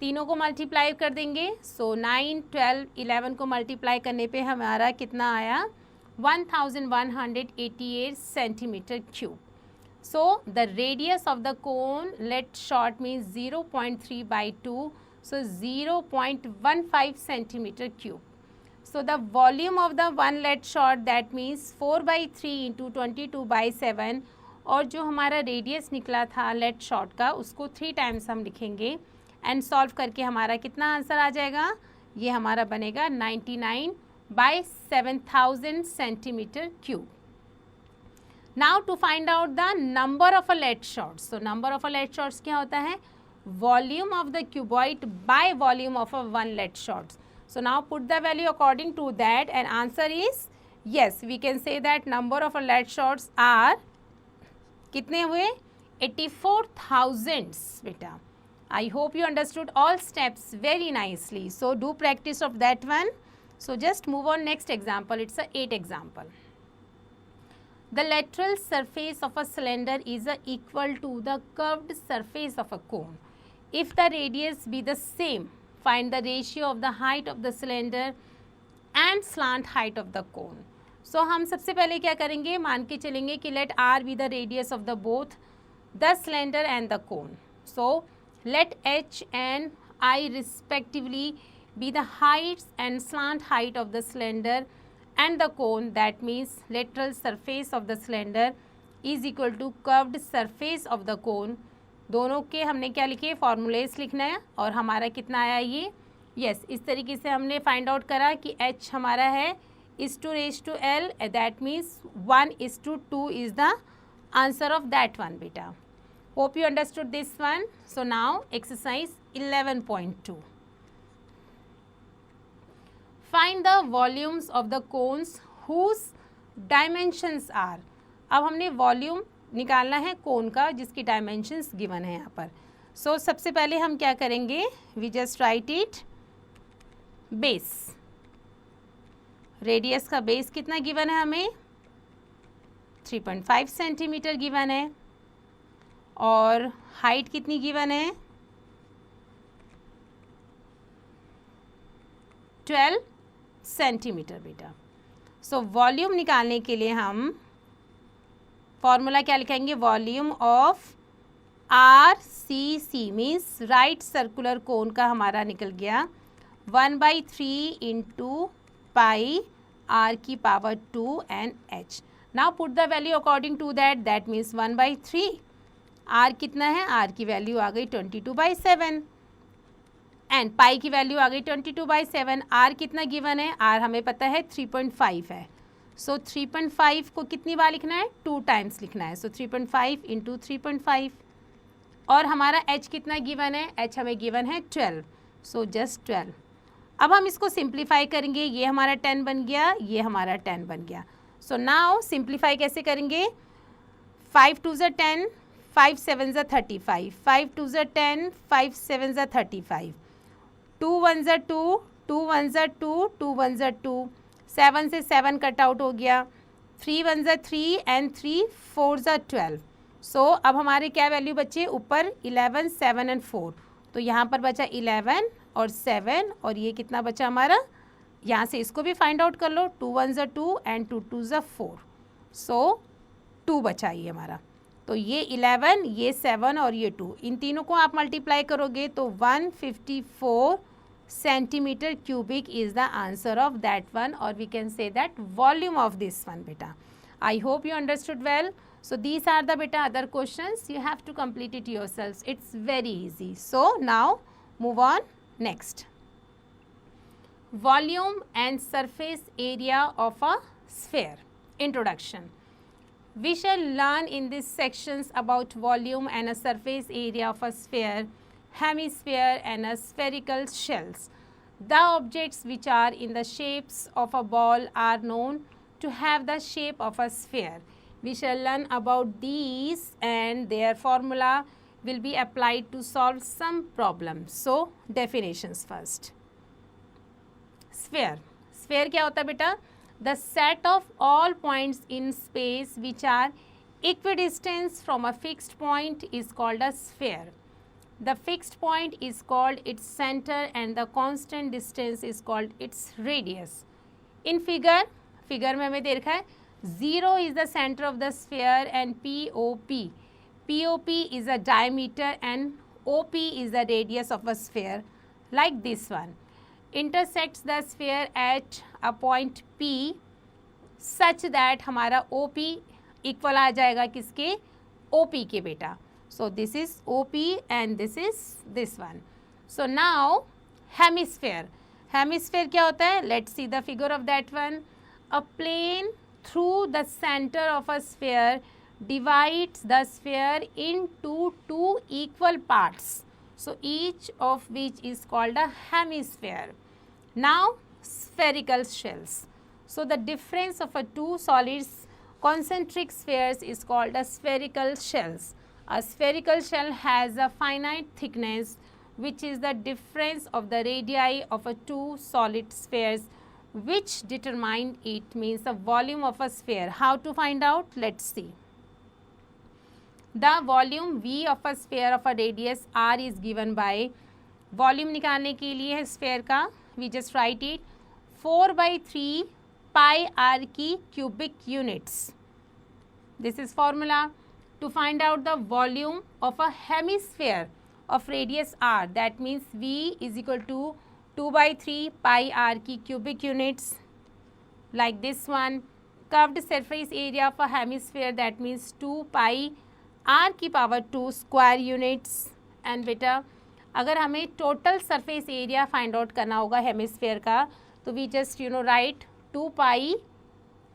तीनों को multiply कर देंगे. सो 9, 12, 11 को multiply करने पे हमारा कितना आया 1188 centimetre cube. So the radius of the cone lead shot means 0.3/2, so 0.15 centimetre cube. So the volume of the one lead shot that means 4/3 into 22/7, और जो हमारा रेडियस निकला था लेट शॉर्ट का उसको 3 टाइम्स हम लिखेंगे, एंड सॉल्व करके हमारा कितना आंसर आ जाएगा, ये हमारा बनेगा 99/7000 centimetre cube. Now to find out the number of a lead shots. So number of a lead shots क्या होता है, volume of the cuboid by volume of a one lead shots. So now put the value according to that, and answer is yes, we can say that number of lead shots are कितने हुए 84,000 बेटा. I hope you understood all steps very nicely. So do practice of that one. So just move on next example. It's a 8 example. The lateral surface of a cylinder is equal to the curved surface of a cone. If the radius be the same, find the ratio of the height of the cylinder and slant height of the cone. So हम सबसे पहले क्या करेंगे, मान के चलेंगे कि let R be the radius of the both the cylinder and the cone. So let H and I respectively be the heights and slant height of the cylinder and the cone. That means lateral surface of the cylinder is equal to curved surface of the cone. दोनों के हमने क्या लिखे, formulas लिखना है, और हमारा कितना आया ये, यस इस तरीके से हमने फाइंड आउट करा कि H हमारा है is/L, that means 1:2 is the answer of that one beta. Hope you understood this one. So now exercise 11.2. Find the volumes of the cones whose dimensions are. अब हमने वॉल्यूम निकालना है कोन का जिसकी डायमेंशंस गिवन है यहाँ पर. सो सबसे पहले हम क्या करेंगे, we just write it base. Radius का बेस कितना गिवन है हमें 3.5 सेंटीमीटर गिवन है, और हाइट कितनी गिवन है 12 सेंटीमीटर बेटा। सो वॉल्यूम निकालने के लिए हम फॉर्मूला क्या लिखेंगे, volume of RCC means right circular cone का हमारा निकल गया 1/3 इंटू पाई r की power 2 and h। Now put the value according to that means 1/3। r कितना है, r की वैल्यू आ गई 22/7 एंड पाई की वैल्यू आ गई 22/7। r कितना गिवन है, r हमें पता है 3.5 है। सो 3.5 को कितनी बार लिखना है, 2 टाइम्स लिखना है। सो 3.5 इंटू 3.5 और हमारा h कितना गिवन है, h हमें गिवन है 12। So just 12। अब हम इसको सिंप्लीफाई करेंगे, ये हमारा 10 बन गया, ये हमारा 10 बन गया। सो नाउ सिंप्लीफाई कैसे करेंगे, 5 2 ज़ा 10, 5 7 ज़ा 35, 5 2 ज़ा 10, 5 7 ज़ा 35, 2 1 ज़ा 2, 2 1 ज़ा 2, 2 1 ज़ा 2, 7 से 7 कट आउट हो गया, 3 1 ज़ा 3 एंड 3 4 ज़ा 12। सो अब हमारे क्या वैल्यू बचे, ऊपर 11 7 एंड 4, तो यहाँ पर बचा 11 और 7 और ये कितना बचा हमारा, यहाँ से इसको भी फाइंड आउट कर लो, 2 1 ज़ा 2 एंड 2 2 ज़ा 4। सो 2 बचा ये हमारा। तो ये 11, ये 7 और ये 2, इन तीनों को आप मल्टीप्लाई करोगे तो 154 centimetre cubic is the answer of that one, और we can say that volume of this one बेटा। I hope you understood well. So these are the beta other questions, you have to complete it yourselves, it's very easy. So now move on next. Volume and surface area of a sphere. Introduction. We shall learn in these sections about volume and a surface area of a sphere, hemisphere and a spherical shells. The objects which are in the shapes of a ball are known to have the shape of a sphere. We shall learn about these and their formula will be applied to solve some problems. So definitions first. Sphere. Sphere क्या होता है बेटा? The set of all points in space which are equidistant from a fixed point is called a sphere. The fixed point is called its center and the constant distance is called its radius. In figure में हमें देखा है 0 is the center of the sphere and POP is a diameter and OP is the radius of a sphere, like this one. Intersects the sphere at a point P such that हमारा OP equal आ जाएगा किसके, OP के बेटा. So this is OP and this is this one. So now hemisphere. Hemisphere क्या होता है? Let's see the figure of that one. A plane through the center of a sphere divides the sphere into two equal parts. So each of which is called a hemisphere. Now spherical shells. So the difference of a two solids concentric spheres is called a spherical shells. A spherical shell has a finite thickness which is the difference of the radii of a two solid spheres which determine it, means the volume of a sphere. How to find out? Let's see. The volume V of a sphere of a radius R is given by, volume निकालने के लिए है sphere का, we just write it 4/3 pi r की cubic units. This is formula to find out the volume of a hemisphere of radius r. That means V is equal to 2/3 pi r की cubic units, like this one. Curved surface area of a hemisphere, that means 2 pi r की power 2 square units. And बेटा अगर हमें total surface area find out करना होगा hemisphere का, तो we just write 2 pi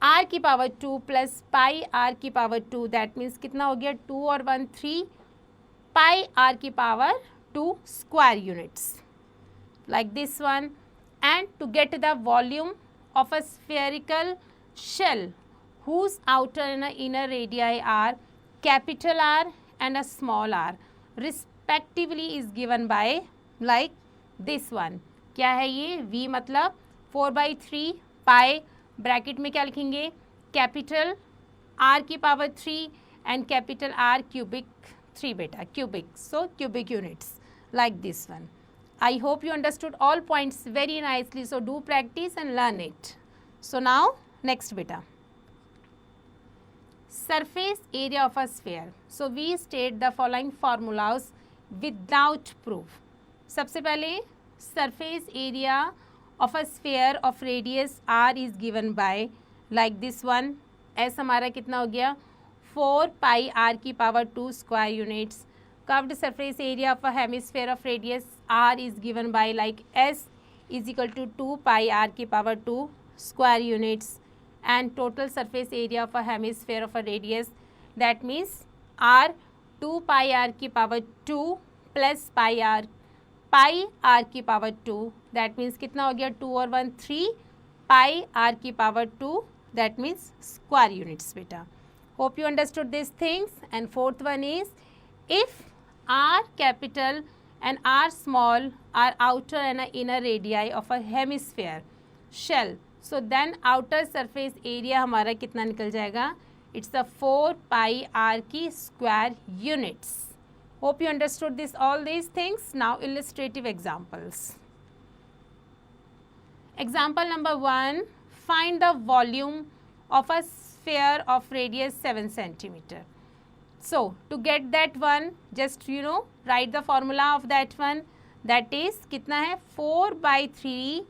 r की power 2 plus pi r की power 2, that means कितना हो गया 2 और 1 3 pi r की power 2 square units, like this one. And to get the volume of a spherical shell whose outer and inner radii are capital R and a small r respectively is given by, like this one. क्या है ये? V मतलब 4/3 pi, bracket में क्या लिखेंगे, capital R की power 3 and capital R cubic 3 बेटा, cubic, so cubic units, like this one. I hope you understood all points very nicely. So do practice and learn it. So now next beta. Surface area of a sphere. So we state the following formulas without proof. सबसे पहले surface area of a sphere of radius r is given by like this one. S हमारा कितना हो गया 4 pi r की power 2 square units. Curved surface area of a hemisphere of radius r is given by like S is equal to 2 pi r की power 2 square units, and total surface area of a hemisphere of a radius, that means r 2 pi r की power 2 plus pi r की power 2, that means कितना हो गया 2 और 1 3 pi r की power 2, that means square units beta. Hope you understood these things. And fourth one is, if r capital and r small are outer and inner radii of a hemisphere shell, so then outer surface area हमारा कितना निकल जाएगा, it's the 4 pi r की square units. Hope you understood this all these things. Now illustrative examples. Example number 1, find the volume of a sphere of radius 7 centimeter. So to get that one, just write the formula of that one, that is कितना है 4 by 3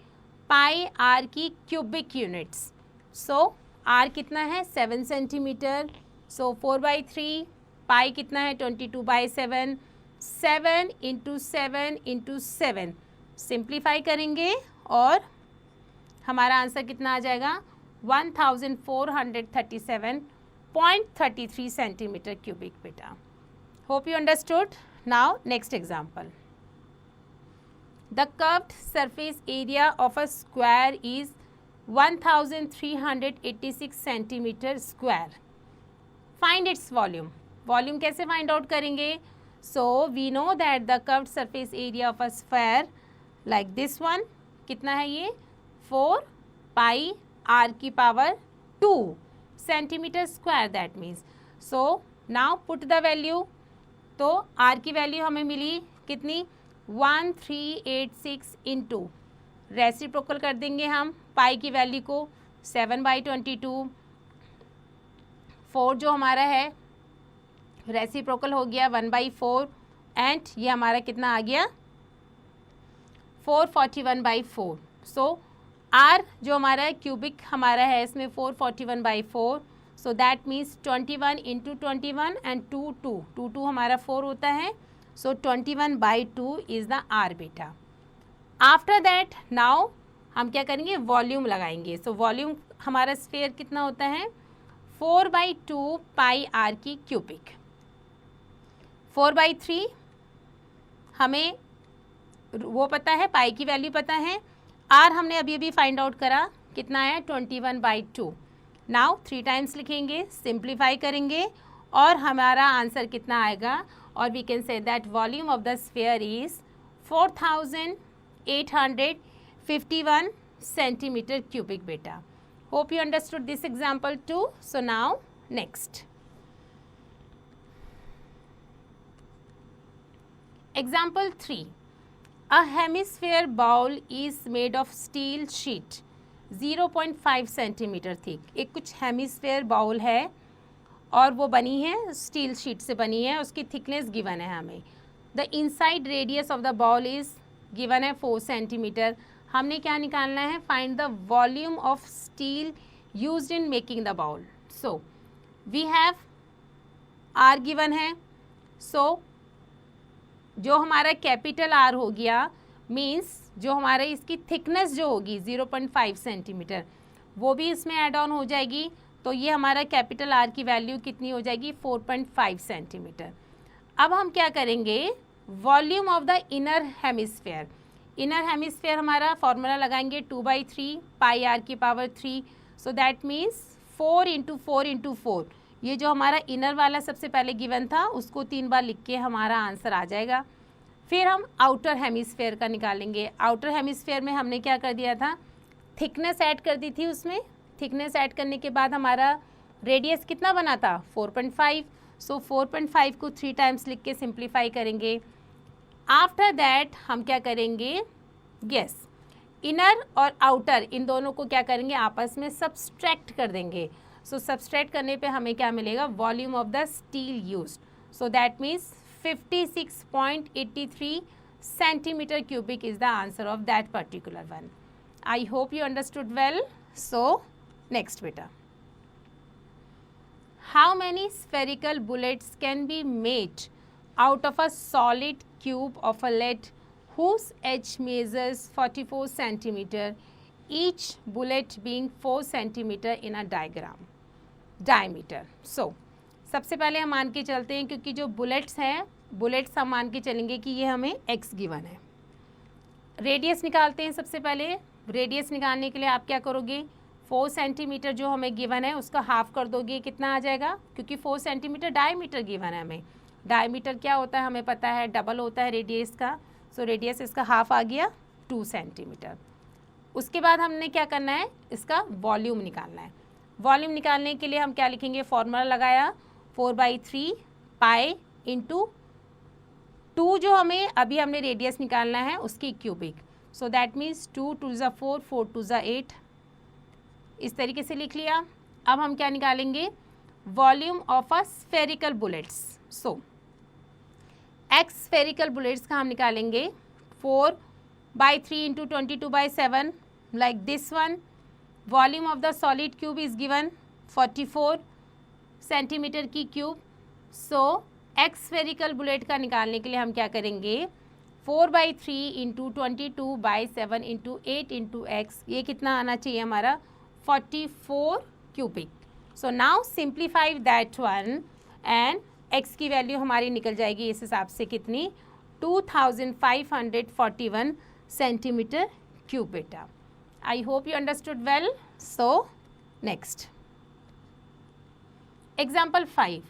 pi r की cubic units. So r कितना है 7 centimeter, so 4 by 3 pi कितना है 22 by 7, 7 into 7 into 7 simplify करेंगे और हमारा आंसर कितना आ जाएगा 1437.33 centimeter cubic beta. Hope you understood. Now next example. The curved surface area of a square is 1386 centimeter square. Find its volume. Volume कैसे find out करेंगे? So we know that the curved surface area of a sphere like this one कितना है ये 4 pi r की power 2 centimeter square, that means. So now put the value. तो r की value हमें मिली कितनी 1386 इंटू रेसिप्रोकल कर देंगे हम पाई की वैल्यू को 7/22, 4 जो हमारा है रेसिप्रोकल हो गया 1/4, एंड ये हमारा कितना आ गया 441/4. सो r जो हमारा है क्यूबिक हमारा है इसमें 441/4, सो दैट मीन्स 21 इंटू 21 एंड 2 हमारा 4 होता है, सो 21/2 इज़ द r बेटा. आफ्टर दैट नाउ हम क्या करेंगे वॉल्यूम लगाएंगे. सो वॉल्यूम हमारा स्फीयर कितना होता है 4/2 पाई r की क्यूबिक. 4/3 हमें वो पता है, पाई की वैल्यू पता है, r हमने अभी फाइंड आउट करा कितना है 21/2. नाउ 3 टाइम्स लिखेंगे, सिंप्लीफाई करेंगे और हमारा आंसर कितना आएगा, और we can say that volume of the sphere is 4851 centimetre cubic बेटा. Hope you understood this example too. So now next example 3. A hemisphere bowl is made of steel sheet 0.5 centimeter thick. एक कुछ hemisphere bowl है और वो बनी है steel sheet से बनी है, उसकी थिकनेस गिवन है हमें. The inside radius of the bowl is given है 4 सेंटीमीटर. हमने क्या निकालना है, find the volume of steel used in making the bowl. So we have r given है, सो जो हमारा कैपिटल आर हो गया मीन्स जो हमारा इसकी थिकनेस जो होगी 0.5 सेंटीमीटर वो भी इसमें ऐड ऑन हो जाएगी. तो ये हमारा कैपिटल आर की वैल्यू कितनी हो जाएगी 4.5 सेंटीमीटर. अब हम क्या करेंगे volume of the inner hemisphere. Inner hemisphere हमारा फॉर्मूला लगाएंगे 2/3 पाई आर की पावर 3. So that means 4 × 4 × 4. ये जो हमारा इनर वाला सबसे पहले गिवन था उसको 3 बार लिख के हमारा आंसर आ जाएगा. फिर हम आउटर हेमिस्फेयर का निकालेंगे. आउटर हेमिस्फेयर में हमने क्या कर दिया था, थिकनेस ऐड कर दी थी उसमें. थिकनेस ऐड करने के बाद हमारा रेडियस कितना बना था 4.5. सो 4.5 को 3 टाइम्स लिख के सिंप्लीफाई करेंगे. आफ्टर दैट हम क्या करेंगे, यस, इनर और आउटर इन दोनों को क्या करेंगे, आपस में सब्सट्रैक्ट कर देंगे. सो सब्सट्रैक्ट करने पे हमें क्या मिलेगा, volume of the steel used. So that means 56.83 centimeter cubic is the answer of that particular one. I hope you understood well. So next beta, how many spherical bullets can be made out of a solid cube of a lead whose edge measures 44 centimeter, each bullet being 4 centimeter in a diameter. So सबसे पहले हम मान के चलते हैं, क्योंकि जो bullets हैं, बुलेट्स हम मान के चलेंगे कि ये हमें x गिवन है. रेडियस निकालते हैं. सबसे पहले रेडियस निकालने के लिए आप क्या करोगे, 4 सेंटीमीटर जो हमें गिवन है उसका हाफ कर दोगे, कितना आ जाएगा, क्योंकि 4 सेंटीमीटर डायमीटर गिवन है हमें. डायमीटर क्या होता है हमें पता है, डबल होता है रेडियस का. सो रेडियस इसका हाफ आ गया 2 सेंटीमीटर. उसके बाद हमने क्या करना है, इसका वॉल्यूम निकालना है. वॉल्यूम निकालने के लिए हम क्या लिखेंगे, फॉर्मूला लगाया 4/3 पाई इंटू 2 जो हमें अभी हमने रेडियस निकालना है उसकी क्यूबिक. सो दैट मीन्स 2 2 ज़ा 4, 4 2 ज़ा 8, इस तरीके से लिख लिया. अब हम क्या निकालेंगे, volume of a spherical bullets. So x spherical bullets का हम निकालेंगे 4/3 into 22/7 like this one. Volume of the solid cube is given 44 centimetre की क्यूब. सो एक्स स्फेरिकल बुलेट का निकालने के लिए हम क्या करेंगे, 4/3 इंटू 22/7 इंटू 8 इंटू एक्स, ये कितना आना चाहिए हमारा 44 cubic. So now simplify that one and x की वैल्यू हमारी निकल जाएगी इस हिसाब से कितनी, 2541 सेंटीमीटर क्यूब बेटा. I hope you understood well. So next example 5,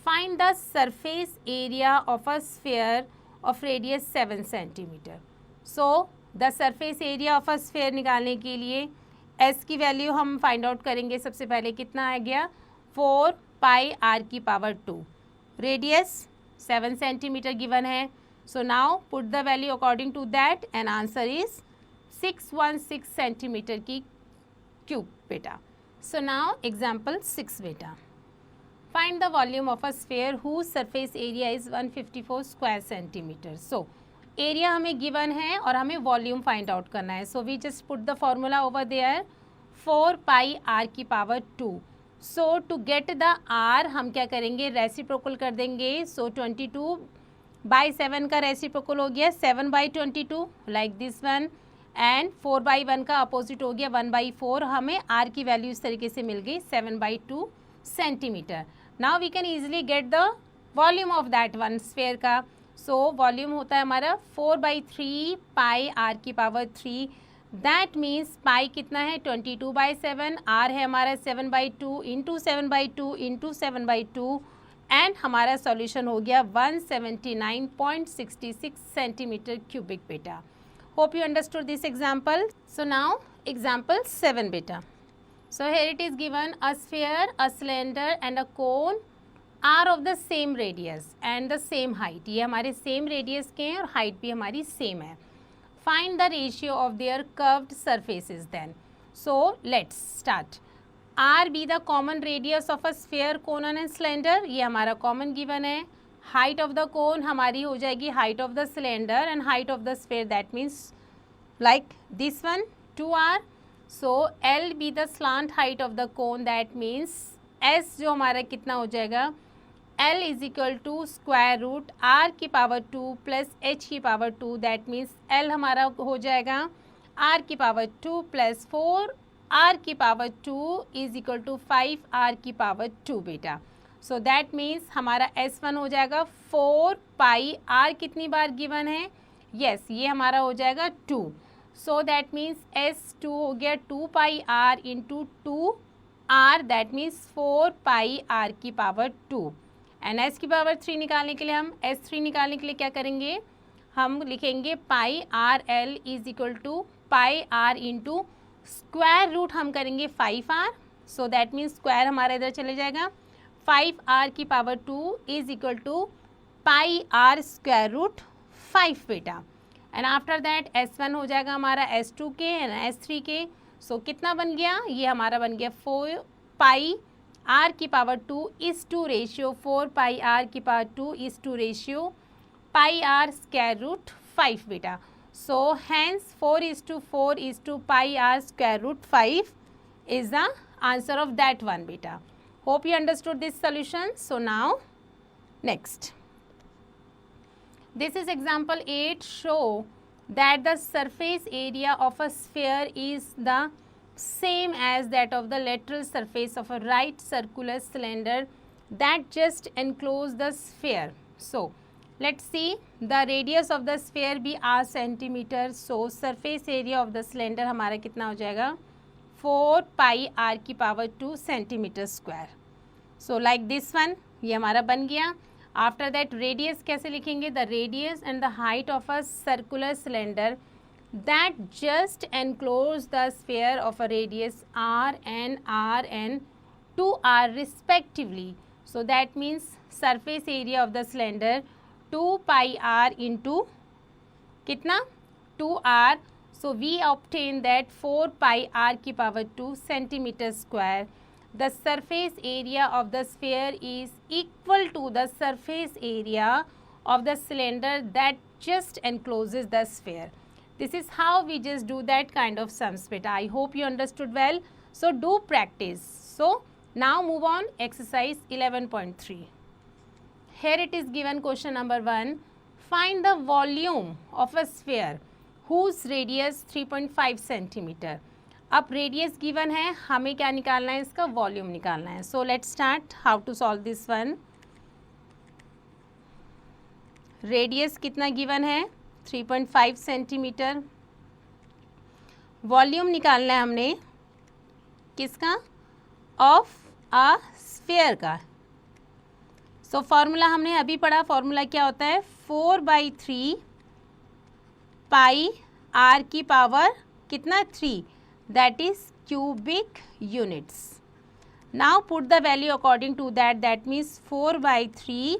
find the surface area of a sphere of radius 7 centimeter. So the surface area of a sphere निकालने के लिए s की वैल्यू हम फाइंड आउट करेंगे. सबसे पहले कितना आ गया, 4 पाई r की पावर 2, रेडियस 7 सेंटीमीटर गिवन है. So now put the value according to that and answer is 616 centimetre की क्यूब बेटा. सो नाउ एग्जाम्पल 6 बेटा, find the volume of a sphere whose surface area is 154 square centimeter. So area हमें given है और हमें volume find out करना है. So we just put the formula over there, 4 pi r की power 2. So to get the r हम क्या करेंगे, reciprocal कर देंगे. So 22/7 का reciprocal हो गया 7/22 like this one, and 4/1 का opposite हो गया 1/4. हमें r की वैल्यू इस तरीके से मिल गई 7/2 centimetre. Now we can easily get the volume of that one sphere का. So volume होता है हमारा 4/3 पाई r की पावर 3. That means पाई कितना है 22/7, r है हमारा 7/2 इंटू 7/2 इंटू 7/2 एंड हमारा सॉल्यूशन हो गया 179.66 सेंटीमीटर क्यूबिक बेटा. Hope you understood this example. So now example 7 बेटा. So here it is given, a sphere, a cylinder and a cone are of the same radius and the same height. ये हमारे same radius के हैं और height भी हमारी same है. Find the ratio of their curved surfaces then. So let's start. R be the common radius of a sphere, cone and cylinder. ये हमारा common given है. Height of the cone हमारी हो जाएगी height of the cylinder and height of the sphere, that means like this one 2r. So L be the slant height of the cone, that means S जो हमारा कितना हो जाएगा, L is equal to square root R की power 2 plus H की power 2, that means L हमारा हो जाएगा R की पावर 2 प्लस 4 R की power 2 is equal to 5 R की पावर 2 बेटा. So that means हमारा S1 हो जाएगा 4 पाई R कितनी बार गिवन है, yes ये हमारा हो जाएगा 2. So that means S2 हो गया 2 पाई R into 2R, that means 4 pi R की पावर 2. एंड S की पावर 3 निकालने के लिए हम S3 निकालने के लिए क्या करेंगे, हम लिखेंगे pi r l is equal to pi r into square root हम करेंगे 5r. So that means square हमारा इधर चले जाएगा. 5r की power 2 is equal to pi r square root 5 बेटा। एंड आफ्टर दैट S1 हो जाएगा हमारा S2 के एंड S3 के। सो कितना बन गया, ये हमारा बन गया 4 पाई r की power 2 is to ratio 4 pi r की power 2 is to ratio pi r square root 5 बेटा। So hence 4 is to pi r square root 5 is the answer of that one beta. Hope you understood this solution. So now next, this is example 8. Show that the surface area of a sphere is the same as that of the lateral surface of a right circular cylinder that just enclose the sphere. So let's see, the radius of the sphere be r centimeter. So surface area of the cylinder हमारा कितना हो जाएगा 4 pi r की power 2 centimetre square. So like this one, ये हमारा बन गया. After that radius कैसे लिखेंगे, the radius and the height of a circular cylinder that just enclose the sphere of a radius r and 2r respectively. So that means surface area of the cylinder 2 pi r into कितना 2r. So we obtain that 4 pi r की power 2 centimeter square. The surface area of the sphere is equal to the surface area of the cylinder that just encloses the sphere. This is how we just do that kind of sums beta. I hope you understood well. So do practice. So now move on, exercise 11.3. Here it is given question number 1. Find the volume of a sphere whose radius 3.5 centimeter. अब radius given है, हमें क्या निकालना है, इसका volume निकालना है. So let's start how to solve this one. Radius कितना गिवन है 3.5 सेंटीमीटर. वॉल्यूम निकालना है हमने किसका, ऑफ अ स्फीयर का. सो फॉर्मूला हमने अभी पढ़ा, फॉर्मूला क्या होता है 4/3 पाई r की पावर कितना 3, that is cubic units. Now put the value according to that, that means 4/3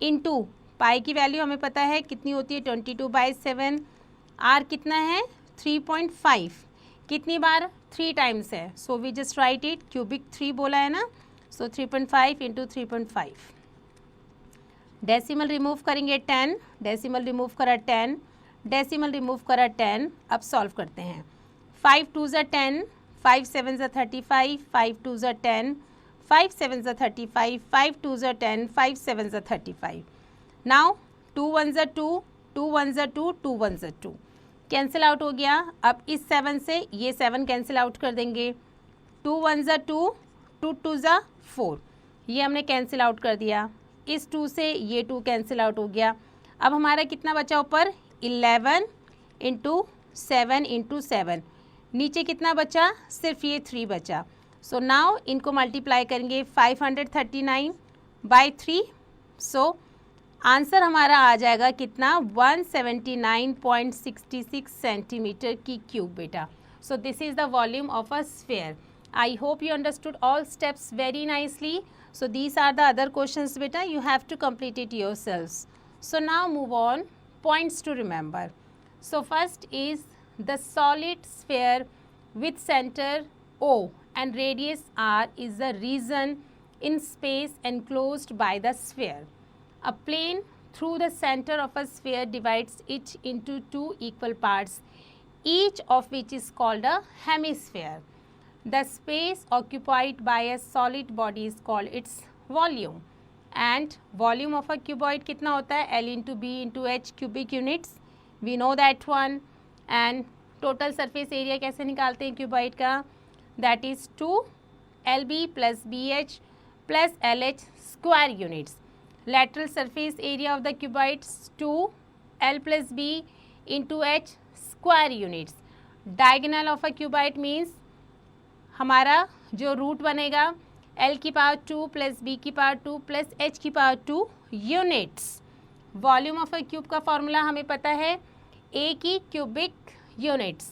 into पाई की वैल्यू हमें पता है कितनी होती है 22/7. r कितना है 3.5, कितनी बार 3 टाइम्स है. So we just write it, cubic 3 बोला है ना. सो 3.5 into 3.5. डेसिमल रिमूव करेंगे 10, डेसिमल रिमूव करा 10, डेसिमल रिमूव करा 10. अब सॉल्व करते हैं. 5 2s are 10, 5 7s are 35, 5 2s are 10, 5 7s are 35, 5 2s are 10, 5 7s are 35. Now 2 1s are 2, 2 1s are 2, 2 1s are 2. Cancel out हो गया. अब इस 7 से ये 7 कैंसिल आउट कर देंगे. 2 1s are 2, 2 2s are 4. ये हमने कैंसिल आउट कर दिया. इस 2 से ये 2 कैंसिल आउट हो गया. अब हमारा कितना बचा ऊपर 11 इंटू 7 इंटू 7. नीचे कितना बचा, सिर्फ ये 3 बचा. सो नाउ इनको मल्टीप्लाई करेंगे 539/3. सो आंसर हमारा आ जाएगा कितना 179.66 सेंटीमीटर की क्यूब बेटा. So this is the volume of a sphere. I hope you understood all steps very nicely. So these are the other questions beta, you have to complete it yourselves. So now move on, points to remember. So first is the solid sphere with center O and radius r is the region in space enclosed by the sphere. A plane through the center of a sphere divides it into 2 equal parts, each of which is called a hemisphere. The space occupied by a solid body is called its volume. And volume of a cuboid कितना होता है L into B into H cubic units. We know that one. And total surface area कैसे निकालते हैं cuboid का, that is 2 LB plus BH plus LH square units. Lateral surface area of the cuboid 2 L plus B into H square units. Diagonal of a cuboid means हमारा जो root बनेगा L की power 2 plus B की power 2 plus H की power 2 units. Volume of a cube का formula हमें पता है A की cubic units.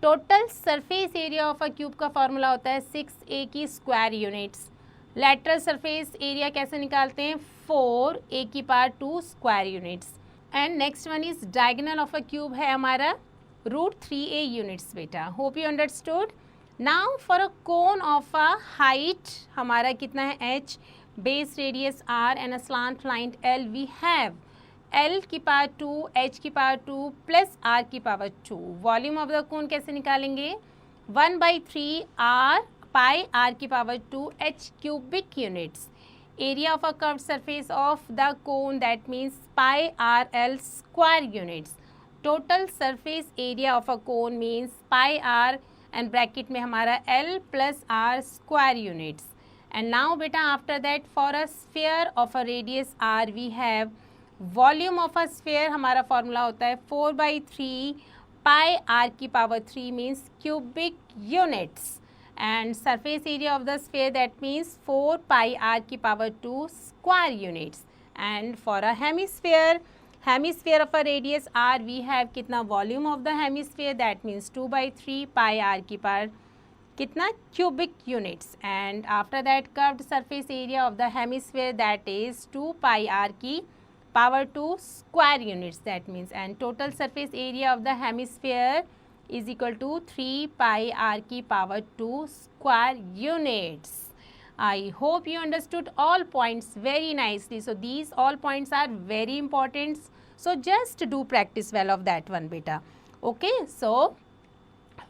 Total surface area of a cube का फॉर्मूला होता है 6A की square units. Lateral surface area कैसे निकालते हैं 4A की power 2 square units. And next one is diagonal of a cube है हमारा √3a यूनिट्स बेटा. Hope you understood. Now for a cone of a height हमारा कितना है h, base radius r and a slant line l, we have l की power 2, h की power 2 प्लस r की power 2. Volume of the cone कैसे निकालेंगे? 1/3 r pi r की power 2 h cubic units. Area of a curved surface of the cone, that means pi r l square units. Total surface area of a cone means pi r and bracket में हमारा l plus r square units. And now beta after that for a sphere of a radius r we have volume of a sphere हमारा formula होता है 4/3 pi r की power 3 means cubic units. And surface area of the sphere, that means 4 pi r की power 2 square units. And for a hemisphere of a radius r we have कितना volume of the hemisphere, that means 2/3 pi r की power कितना cubic units. And after that curved surface area of the hemisphere, that is 2 pi r की power 2 square units, that means. And total surface area of the hemisphere is equal to 3 pi r की power 2 square units. I hope you understood all points very nicely. So these all points are very important. So just do practice well of that one beta. Okay. So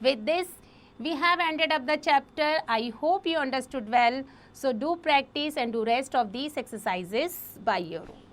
with this we have ended up the chapter. I hope you understood well. So do practice and do rest of these exercises by your own.